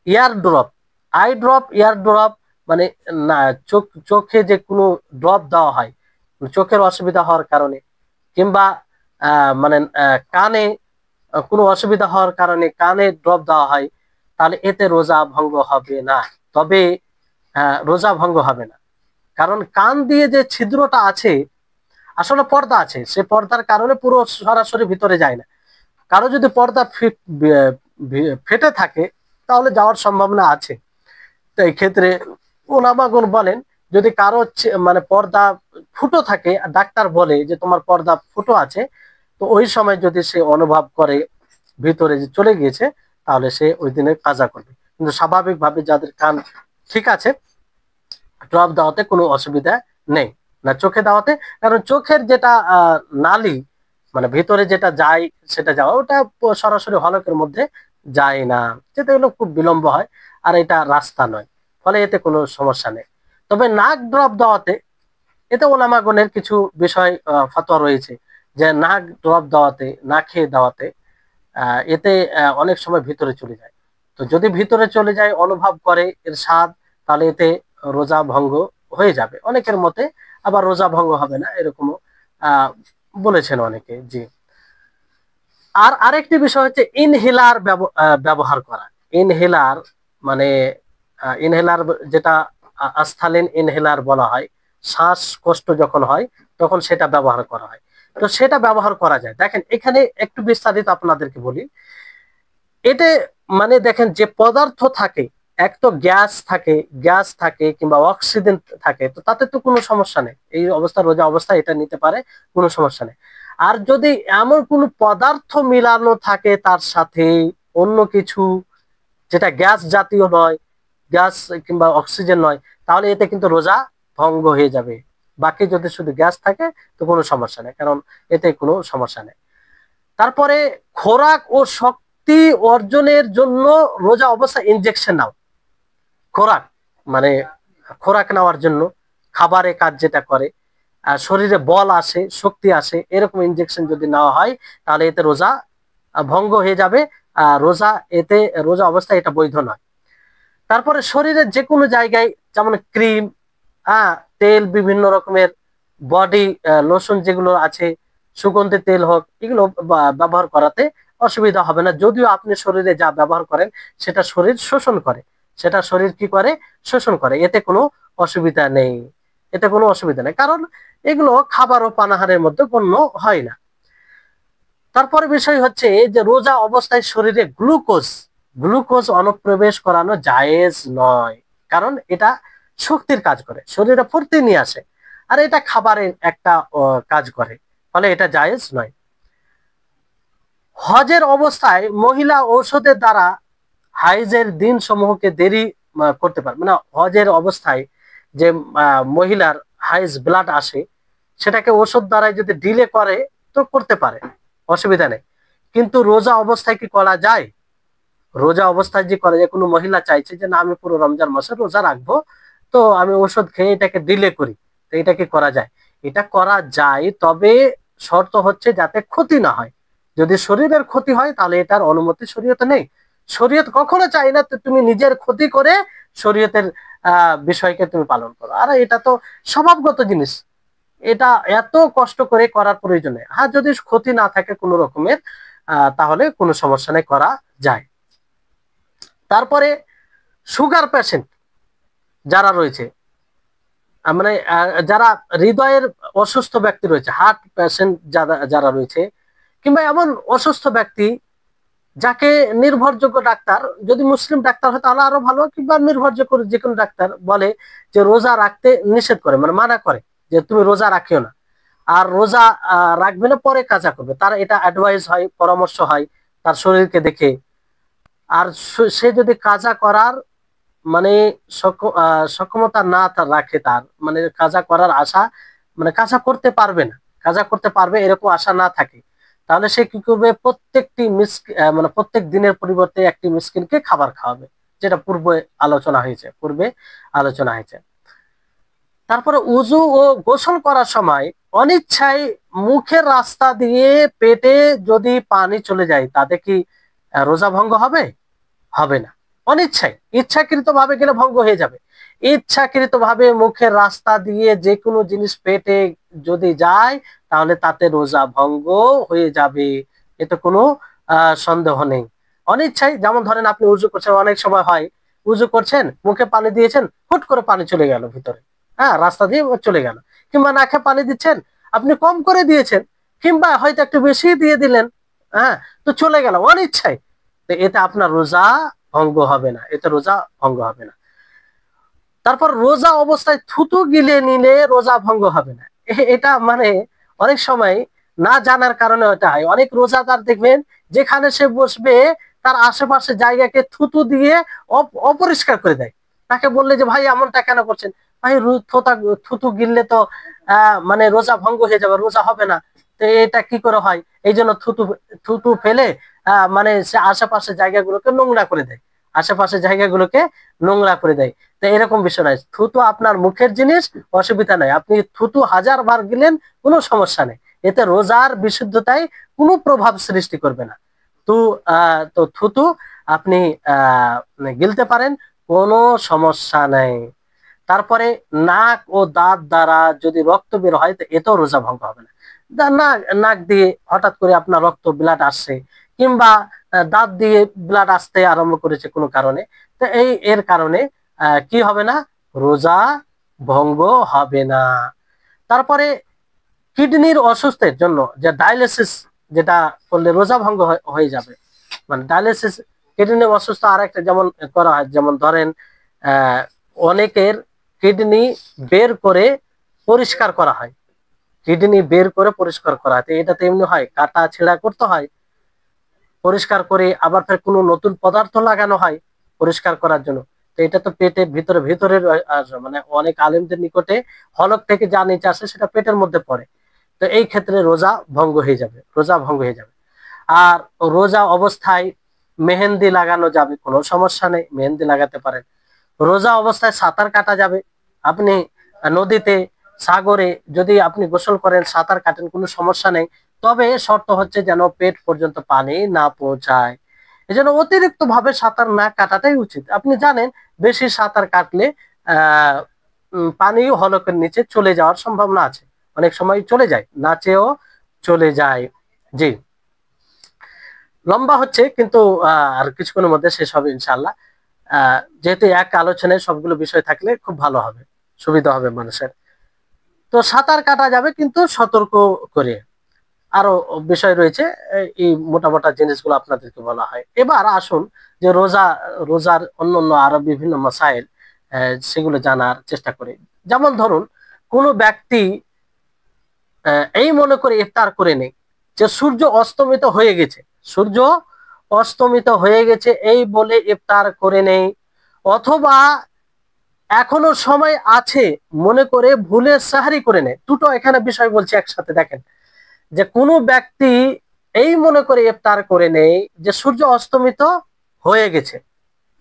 ear drop, eye drop ear drop মানে না, চোখে যে কোনো ড্রপ দেওয়া হয় চোখের অসুবিধা হওয়ার কারণে, কিংবা মানে কানে কোনো অসুবিধা হওয়ার কারণে কানে ড্রপ দেওয়া হয়, তাহলে এতে রোজা ভঙ্গ হবে না। তবে রোজা ভঙ্গ হবে না, কারণ কান দিয়ে যে ছিদ্রটা আছে আসলে পর্দা আছে, সে পর্দার কারণে পুরো সরাসরি ভিতরে যায় না। কারো যদি পর্দা ফেটে থাকে তাহলে যাওয়ার সম্ভাবনা আছে। তো এই ক্ষেত্রে ওলামাগণ বলেন, যদি কারো মানে পর্দা ফুটো থাকে, ডাক্তার বলে যে তোমার পর্দা ফুটো আছে, তো ওই সময় যদি সে অনুভব করে ভিতরে যে চলে গিয়েছে, তাহলে সে ওই দিনে কাজা করবে। কিন্তু স্বাভাবিকভাবে যাদের কান ঠিক আছে, ড্রপ দেওয়াতে কোনো অসুবিধা নেই, না চোখে দেওয়াতে। কারণ চোখের যেটা নালি মানে ভিতরে যেটা যায়, সেটা যাওয়া ওটা সরাসরি হলকের মধ্যে যায় না, যেতে গেলে খুব বিলম্ব হয়, আর এটা রাস্তা নয়, ফলে এতে কোনো সমস্যা নেই। তবে নাক ড্রপ দেওয়াতে, এতে ওলামাগণের কিছু বিষয় ফতোয়া রয়েছে, যে নাক ড্রপ দেওয়াতে, না খেয়ে দেওয়াতে এতে অনেক সময় ভিতরে চলে যায়। তো যদি ভিতরে চলে যায়, অনুভব করে এর স্বাদ, তাহলে এতে রোজা ভঙ্গ হয়ে যাবে অনেকের মতে, আবার রোজা ভঙ্গ হবে না এরকমও বলেছেন অনেকে। জি। আর আরেকটি বিষয় হচ্ছে ইনহেলার ব্যবহার করা। ইনহেলার মানে ইনহেলার যেটা আস্থালিন ইনহেলার বলা হয়, শ্বাসকষ্ট যখন হয় তখন সেটা ব্যবহার করা হয়। তো সেটা ব্যবহার করা যায়। দেখেন এখানে একটু বিস্তারিত আপনাদেরকে বলি। এতে মানে দেখেন যে পদার্থ থাকে, এক তো গ্যাস থাকে কিংবা অক্সিজেন থাকে, তো তাতে তো কোনো সমস্যা নেই, এই অবস্থা রোজা অবস্থা এটা নিতে পারে, কোনো সমস্যা নেই। আর যদি এমন কোনো পদার্থ মিলানো থাকে তার সাথে, অন্য কিছু যেটা গ্যাস জাতীয় নয়, গ্যাস কিংবা অক্সিজেন নয়, তাহলে এতে কিন্তু রোজা ভঙ্গ হয়ে যাবে। বাকি যদি শুধু গ্যাস থাকে তো কোনো সমস্যা নেই, কারণ এতে কোনো সমস্যা নেই। তারপরে খোরাক ও শক্তি অর্জনের জন্য রোজা অবস্থা ইনজেকশন নাও। খোরাক মানে খোরাক নেওয়ার জন্য, খাবারে কাজ যেটা করে, শরীরে বল আসে, শক্তি আসে, এরকম ইনজেকশন যদি নেওয়া হয়, তাহলে এতে রোজা ভঙ্গ হয়ে যাবে। এতে রোজা অবস্থা এটা বৈধ নয়। তারপরে শরীরের যে কোনো জায়গায়, যেমন ক্রিম, তেল, বিভিন্ন রকমের বডি লোশন যেগুলো আছে, সুগন্ধি তেল হোক, এগুলো ব্যবহার করাতে অসুবিধা হবে না। যদিও আপনি শরীরে যা ব্যবহার করেন সেটা শরীর শোষণ করে, সেটা শরীর কি করে, শোষণ করে, এতে কোনো অসুবিধা নেই, এতে কোনো অসুবিধা নেই, কারণ এগুলো খাবার ও পানাহারের মধ্যে গণ্য হয় না। তারপরে বিষয় হচ্ছে যে রোজা অবস্থায় শরীরে গ্লুকোজ অনুপ্রবেশ করানো জায়েজ নয়, কারণ এটা শক্তির কাজ করে, শরীরে ফুর্তি নিয়ে আসে, আর এটা খাবারের একটা কাজ করে, ফলে এটা জায়েজ নয়। হজের অবস্থায় মহিলা ঔষধের দ্বারা হাইজের দিন সমূহকে দেরি করতে পারে, মানে হজের অবস্থায় যে মহিলার হাইজ ব্লাড আসে, সেটাকে ওষুধ দ্বারাই যদি ডিলে করে তো করতে পারে, অসুবিধা নেই। কিন্তু রোজা অবস্থায় কি করা যায়? রোজা অবস্থায় যে করা যায়, কোনো মহিলা চাইছে যে না আমি পুরো রমজান মাসে রোজা রাখবো, তো আমি ওষুধ খেয়ে এটাকে ডিলে করি, তো এটা কি করা যায়? এটা করা যায়, তবে শর্ত হচ্ছে যাতে ক্ষতি না হয়। যদি শরীরের ক্ষতি হয় তাহলে এটার অনুমতি শরীয়তে নেই। শরীয়ত কখনো চাই না তুমি নিজের ক্ষতি করে শরীয়তের বিষয়কে তুমি পালন করো, আর এটা তো স্বভাবগত জিনিস, এটা এত কষ্ট করে করার প্রয়োজন নেই। হ্যাঁ, যদি ক্ষতি না থাকে কোনো রকমের, তাহলে কোনো সমস্যা নেই, করা যায়। তারপরে সুগার পেশেন্ট যারা রয়েছে, মানে যারা হৃদয়ের অসুস্থ ব্যক্তি রয়েছে, হার্ট পেশেন্ট যারা যারা রয়েছে, কিংবা এমন অসুস্থ ব্যক্তি যাকে নির্ভরযোগ্য ডাক্তার, যদি মুসলিম ডাক্তার হয় তাহলে আরো ভালো, কিংবা নির্ভরযোগ্য যে কোনো ডাক্তার বলে যে রোজা রাখতে নিষেধ করে, মানে মানা করে যে তুমি রোজা রাখিও না, আর রোজা রাখবে না, পরে কাজা করবে, তার এটা অ্যাডভাইস হয়, পরামর্শ হয় তার শরীরকে দেখে। আর সে যদি কাজা করার মানে সক্ষমতা না রাখে, তার মানে কাজা করার আশা, মানে কাজা করতে পারবে না, কাজা করতে পারবে এরকম আশা না থাকে, তাহলে সে কি করবে, প্রত্যেকটি মানে প্রত্যেক দিনের পরিবর্তে একটি মিসকিনকে খাবার খাওয়াবে, যেটা পূর্বে আলোচনা হয়েছে। তারপরে উযু ও গোসল করার সময় অনিচ্ছায় মুখের রাস্তা দিয়ে পেটে যদি পানি চলে যায়, তাতে কি রোজা ভঙ্গ হবে? হবে না। অনিচ্ছায়, ইচ্ছাকৃত ভাবে গেলে ভঙ্গ হয়ে যাবে। ইচ্ছাকৃত ভাবে মুখের রাস্তা দিয়ে যে কোনো জিনিস পেটে যদি যায়, তাহলে তাতে রোজা ভঙ্গ হয়ে যাবে, এতে কোনো সন্দেহ নেই। অনিচ্ছায়, যেমন ধরেন আপনি উজু করছেন, অনেক সময় হয় উজু করছেন, মুখে পানি দিয়েছেন, হুট করে পানি চলে গেল ভিতরে, হ্যাঁ, রাস্তা দিয়ে চলে গেল। কিংবা নাকে পানি দিচ্ছেন, আপনি কম করে দিয়েছেন, কিংবা হয়তো একটু বেশি দিয়ে দিলেন, হ্যাঁ, তো চলে গেল অনিচ্ছায়, তো এতে আপনার রোজা ভঙ্গ হবে না, এতে রোজা ভঙ্গ হবে না। তারপর রোজা অবস্থায় থুতু গিলে নিলে রোজা ভঙ্গ হবে না। এটা মানে অনেক সময় না জানার কারণে এটা হয়। অনেক রোজাদার দেখবেন, যেখানে সে বসবে তার আশেপাশে জায়গাকে থুতু দিয়ে অপরিষ্কার করে দেয়। তাকে বললে যে ভাই এমনটা কেন করছেন, ভাই থুতু গিললে তো মানে রোজা ভঙ্গ হয়ে যাবে, রোজা হবে না। তো এটা কি করে হয়? এই জন্য থুতু থুতু ফেলে মানে সে আশেপাশে জায়গাগুলোকে নোংরা করে দেয়, আশেপাশে জায়গাগুলোকে নোংরা করে দেয়। তো এরকম বিষয় নয়, থুতু আপনার মুখের জিনিস, অসুবিধা নাই, আপনি থুতু 1000 বার গিলেন, কোনো সমস্যা নেই, এতে রোজার বিশুদ্ধতায় কোনো প্রভাব সৃষ্টি করবে না। তো তো থুতু আপনি গিলতে পারেন, কোনো সমস্যা নেই। তারপরে নাক ও দাঁত দ্বারা যদি রক্ত বের হয়, তো এতেও রোজা ভঙ্গ হবে না। নাক দিয়ে হঠাৎ করে আপনার রক্ত ব্লাড আসছে, কিংবা দাঁত দিয়ে ব্লাড আসতে আরম্ভ করেছে কোনো কারণে, তো এর কারণে কি হবে না? রোজা ভঙ্গ হবে না। তারপরে কিডনির অসুস্থের জন্য যে ডায়ালিসিস, যেটা করলে রোজা ভঙ্গ হয়ে যাবে, মানে ডায়ালিসিস, কিডনি অসুস্থ আর একটা যেমন করা হয়, যেমন ধরেন অনেকের কিডনি বের করে পরিষ্কার করা হয়, কিডনি বের করে পরিষ্কার করা হয়, তো এটা তেমনি হয়, কাটা ছেঁড়া করতে হয়, পরিষ্কার করে আবার ফের কোনো নতুন পদার্থ লাগানো হয় পরিষ্কার করার জন্য। তো এটা তো পেটের ভিতরের মানে অনেক আলেমদের নিকটে হলক থেকে যা নিচে আসে সেটা পেটের মধ্যে পড়ে। তো এই ক্ষেত্রে রোজা ভঙ্গ হয়ে যাবে, রোজা ভঙ্গ হয়ে যাবে। আর রোজা অবস্থায় মেহেন্দি লাগানো যাবে, কোনো সমস্যা নেই, মেহেন্দি লাগাতে পারেন। রোজা অবস্থায় সাঁতার কাটা যাবে, আপনি নদীতে, সাগরে যদি আপনি গোসল করেন, সাঁতার কাটেন, কোনো সমস্যা নেই। তবে শর্ত হচ্ছে যেন পেট পর্যন্ত পানি না পৌঁছায়, এজন্য অতিরিক্ত ভাবে সাঁতার না কাটাটাই উচিত। আপনি জানেন, বেশি সাঁতার কাটলে আহ পানি হলকের নিচে চলে যাওয়ার সম্ভাবনা আছে, অনেক সময় চলে যায়, না চেয়েও চলে যায়। জি, লম্বা হচ্ছে কিন্তু আর কিছুক্ষণের মধ্যে শেষ হবে ইনশাআল্লাহ। যেহেতু এক আলোচনায় সবগুলো বিষয় থাকলে খুব ভালো হবে, সুবিধা হবে মানুষের। তো সাঁতার কাটা যাবে, কিন্তু সতর্ক করে। আরো বিষয় রয়েছে, এই মোটা মোটা জিনিসগুলো আপনাদেরকে বলা হয়। এবার আসুন যে রোজার অন্যান্য আরো বিভিন্ন মাসাইল, সেগুলো জানার চেষ্টা করি। যেমন ধরুন, কোনো ব্যক্তি এই মনে করে ইফতার করে নেই যে সূর্য অস্তমিত হয়ে গেছে, সূর্য অস্তমিত হয়ে গেছে এই বলে ইফতার করে নেই, অথবা এখনো সময় আছে মনে করে ভুলে সাহারি করে নেয়। দুটো এখানে বিষয় বলছি একসাথে, দেখেন যে কোনো ব্যক্তি এই মনে করে ইফতার করে নেই যে সূর্য অস্তমিত হয়ে গেছে,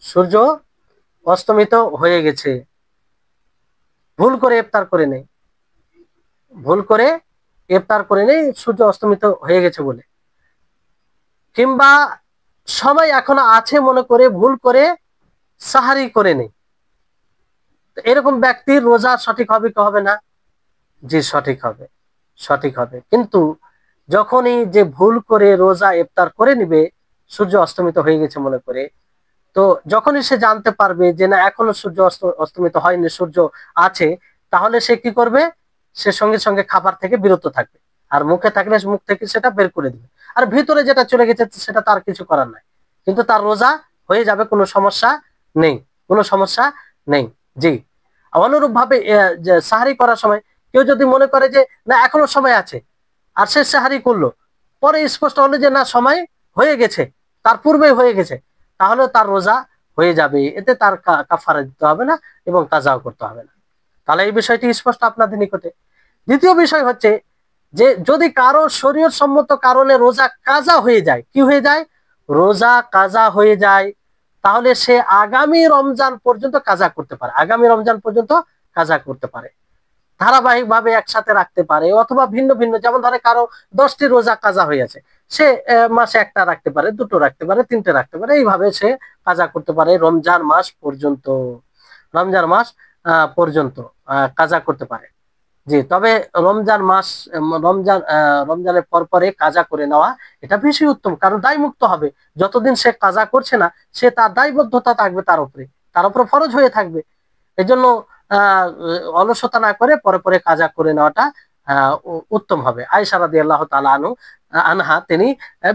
সূর্য অস্তমিত হয়ে গেছে, ভুল করে ইফতার করে নেই, ভুল করে ইফতার করে নেই সূর্য অস্তমিত হয়ে গেছে বলে, কিংবা সময় এখনো আছে মনে করে ভুল করে সাহারি করে নেই। এরকম ব্যক্তির রোজা সঠিক হবে কি হবে না? জি, সঠিক হবে, সঠিক হবে। কিন্তু যখনই যে ভুল করে রোজা ইফতার করে নিবে সূর্য অস্তমিত হয়ে গেছে মনে করে, তো যখনই সে জানতে পারবে যে না এখনো সূর্য অস্তমিত হয়নি, সূর্য আছে, তাহলে সে কি করবে? সে সঙ্গে সঙ্গে খাবার থেকে বিরত থাকবে, আর মুখে থাকলে মুখ থেকে সেটা বের করে দিবে। আর ভিতরে যেটা চলে গেছে সেটা তার কিছু করার নাই, কিন্তু তার রোজা হয়ে যাবে, কোনো সমস্যা নেই, কোনো সমস্যা নেই। জি, অনুরূপ ভাবে সাহারি করার সময় কেউ যদি মনে করে যে না এখনো সময় আছে, আর সে সাহারি করলো, পরে স্পষ্ট হলো যে না সময় হয়ে গেছে, তার পূর্বেই হয়ে গেছে, তাহলে তার রোজা হয়ে যাবে, এতে তার কাফারা দিতে হবে না এবং কাজাও করতে হবে না। তাহলে এই বিষয়টি স্পষ্ট আপনাদের নিকটে। দ্বিতীয় বিষয় হচ্ছে যে যদি কারো শরীয়ত সম্মত কারণে রোজা কাজা হয়ে যায়, কি হয়ে যায়? রোজা কাজা হয়ে যায়, তাহলে সে আগামী রমজান পর্যন্ত কাজা করতে পারে, আগামী রমজান পর্যন্ত কাজা করতে পারে, ধারাবাহিক ভাবে একসাথে রাখতে পারে, অথবা ভিন্ন ভিন্ন, যেমন ধরে কারো 10টি রোজা কাজা হয়েছে, সে মাসে একটা রাখতে পারে, দুটো রাখতে পারে, তিনটে রাখতে পারে, এইভাবে সে কাজা করতে পারে রমজান মাস পর্যন্ত, রমজান মাস পর্যন্ত কাজা করতে পারে। জি, তবে রমজান মাস রমজানের পর পরে কাজা করে নেওয়া এটা বেশি উত্তম, কারণ দায়মুক্ত হবে। যতদিন সে কাজা করছে না, সে তার দায়বদ্ধতা থাকবে তার উপরে ফরজ হয়ে থাকবে। এজন্য অলসতা না করে পরে পরে কাজা করে নেওয়াটা উত্তম হবে। আয়েশা রাদিয়াল্লাহু তাআলা আনহা তিনি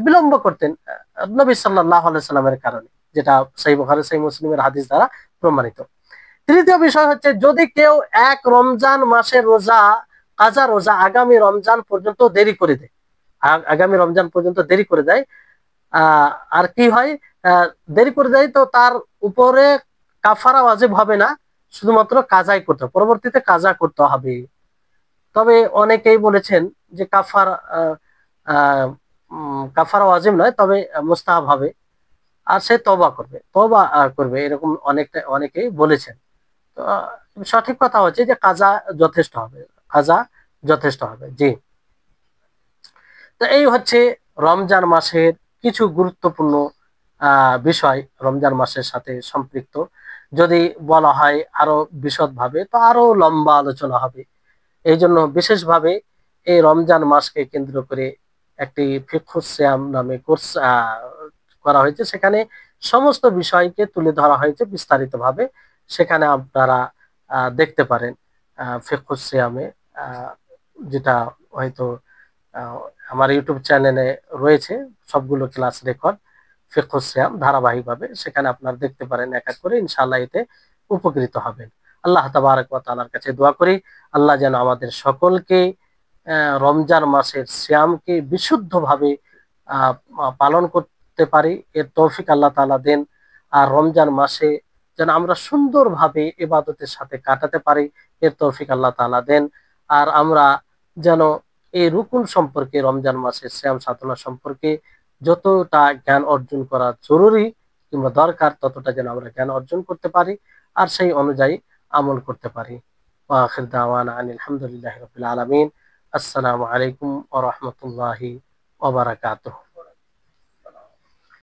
বিলম্ব করতেন নবী সাল্লাল্লাহু আলাইহি সাল্লামের কারণে, যেটা সহিহ বুখারী সহিহ মুসলিমের হাদিস দ্বারা প্রমাণিত। তৃতীয় বিষয় হচ্ছে, যদি কেউ এক রমজান মাসের রোজা, কাজা রোজা আগামী রমজান পর্যন্ত দেরি করে দেয়, আগামী রমজান পর্যন্ত দেরি করে দেয়, আর কি হয়, দেরি করে দেয়, তো তার উপরে কাফারা ওয়াজিব হবে না, শুধুমাত্র কাজাই করতে হবে, পরবর্তীতে কাজা করতে হবে। তবে অনেকেই বলেছেন যে কাফারা ওয়াজিব নয়, তবে মুস্তাহাব হবে, আর সে তওবা করবে, এরকম অনেকেই বলেছেন। তো সঠিক কথা হচ্ছে যে কাজা যথেষ্ট হবে, কাজা যথেষ্ট হবে। জি, তো এই হচ্ছে রমজান মাসের কিছু গুরুত্বপূর্ণ বিষয় রমজান মাসের সাথে সম্পৃক্ত। যদি বলা হয় আরো বিশদভাবে, তো আরো লম্বা আলোচনা হবে। এই জন্য বিশেষভাবে এই রমজান মাসকে কেন্দ্র করে একটি ফিকহুস সিয়াম নামে কোর্স করা হয়েছে, সেখানে সমস্ত বিষয়কে তুলে ধরা হয়েছে বিস্তারিতভাবে। সেখানে আপনারা দেখতে পারেন ফিকহুস সিয়ামে, যেটা হয়তো আমার ইউটিউব চ্যানেলে রয়েছে, সবগুলো ক্লাস রেকর্ড ফিকহুস সিয়াম ধারাবাহিকভাবে, সেখানে আপনারা দেখতে পারেন এক এক করে, ইনশাআল্লাহ এতে উপকৃত হবেন। আল্লাহ তাবারক ওয়া তাআলার কাছে দোয়া করি, আল্লাহ যেন আমাদের সকলকে রমজান মাসের সিয়ামকে বিশুদ্ধভাবে পালন করতে পারি, এর তৌফিক আল্লাহ তাআলা দেন। আর রমজান মাসে যেন আমরা সুন্দরভাবে ইবাদতের সাথে কাটাতে পারি, এর তৌফিক আল্লাহ তাআলা দেন। আর আমরা যেন এই রুকুন সম্পর্কে, রমজান মাসের সিয়াম সাধনা সম্পর্কে যতটা জ্ঞান অর্জন করা জরুরি কিংবা দরকার, ততটা যেন আমরা জ্ঞান অর্জন করতে পারি আর সেই অনুযায়ী আমল করতে পারি। ওয়া আখির দাওয়ানা আনিল হামদুলিল্লাহি রাব্বিল আলামিন। আসসালামু আলাইকুম ওয়া রাহমাতুল্লাহি ওয়া বারাকাতুহু।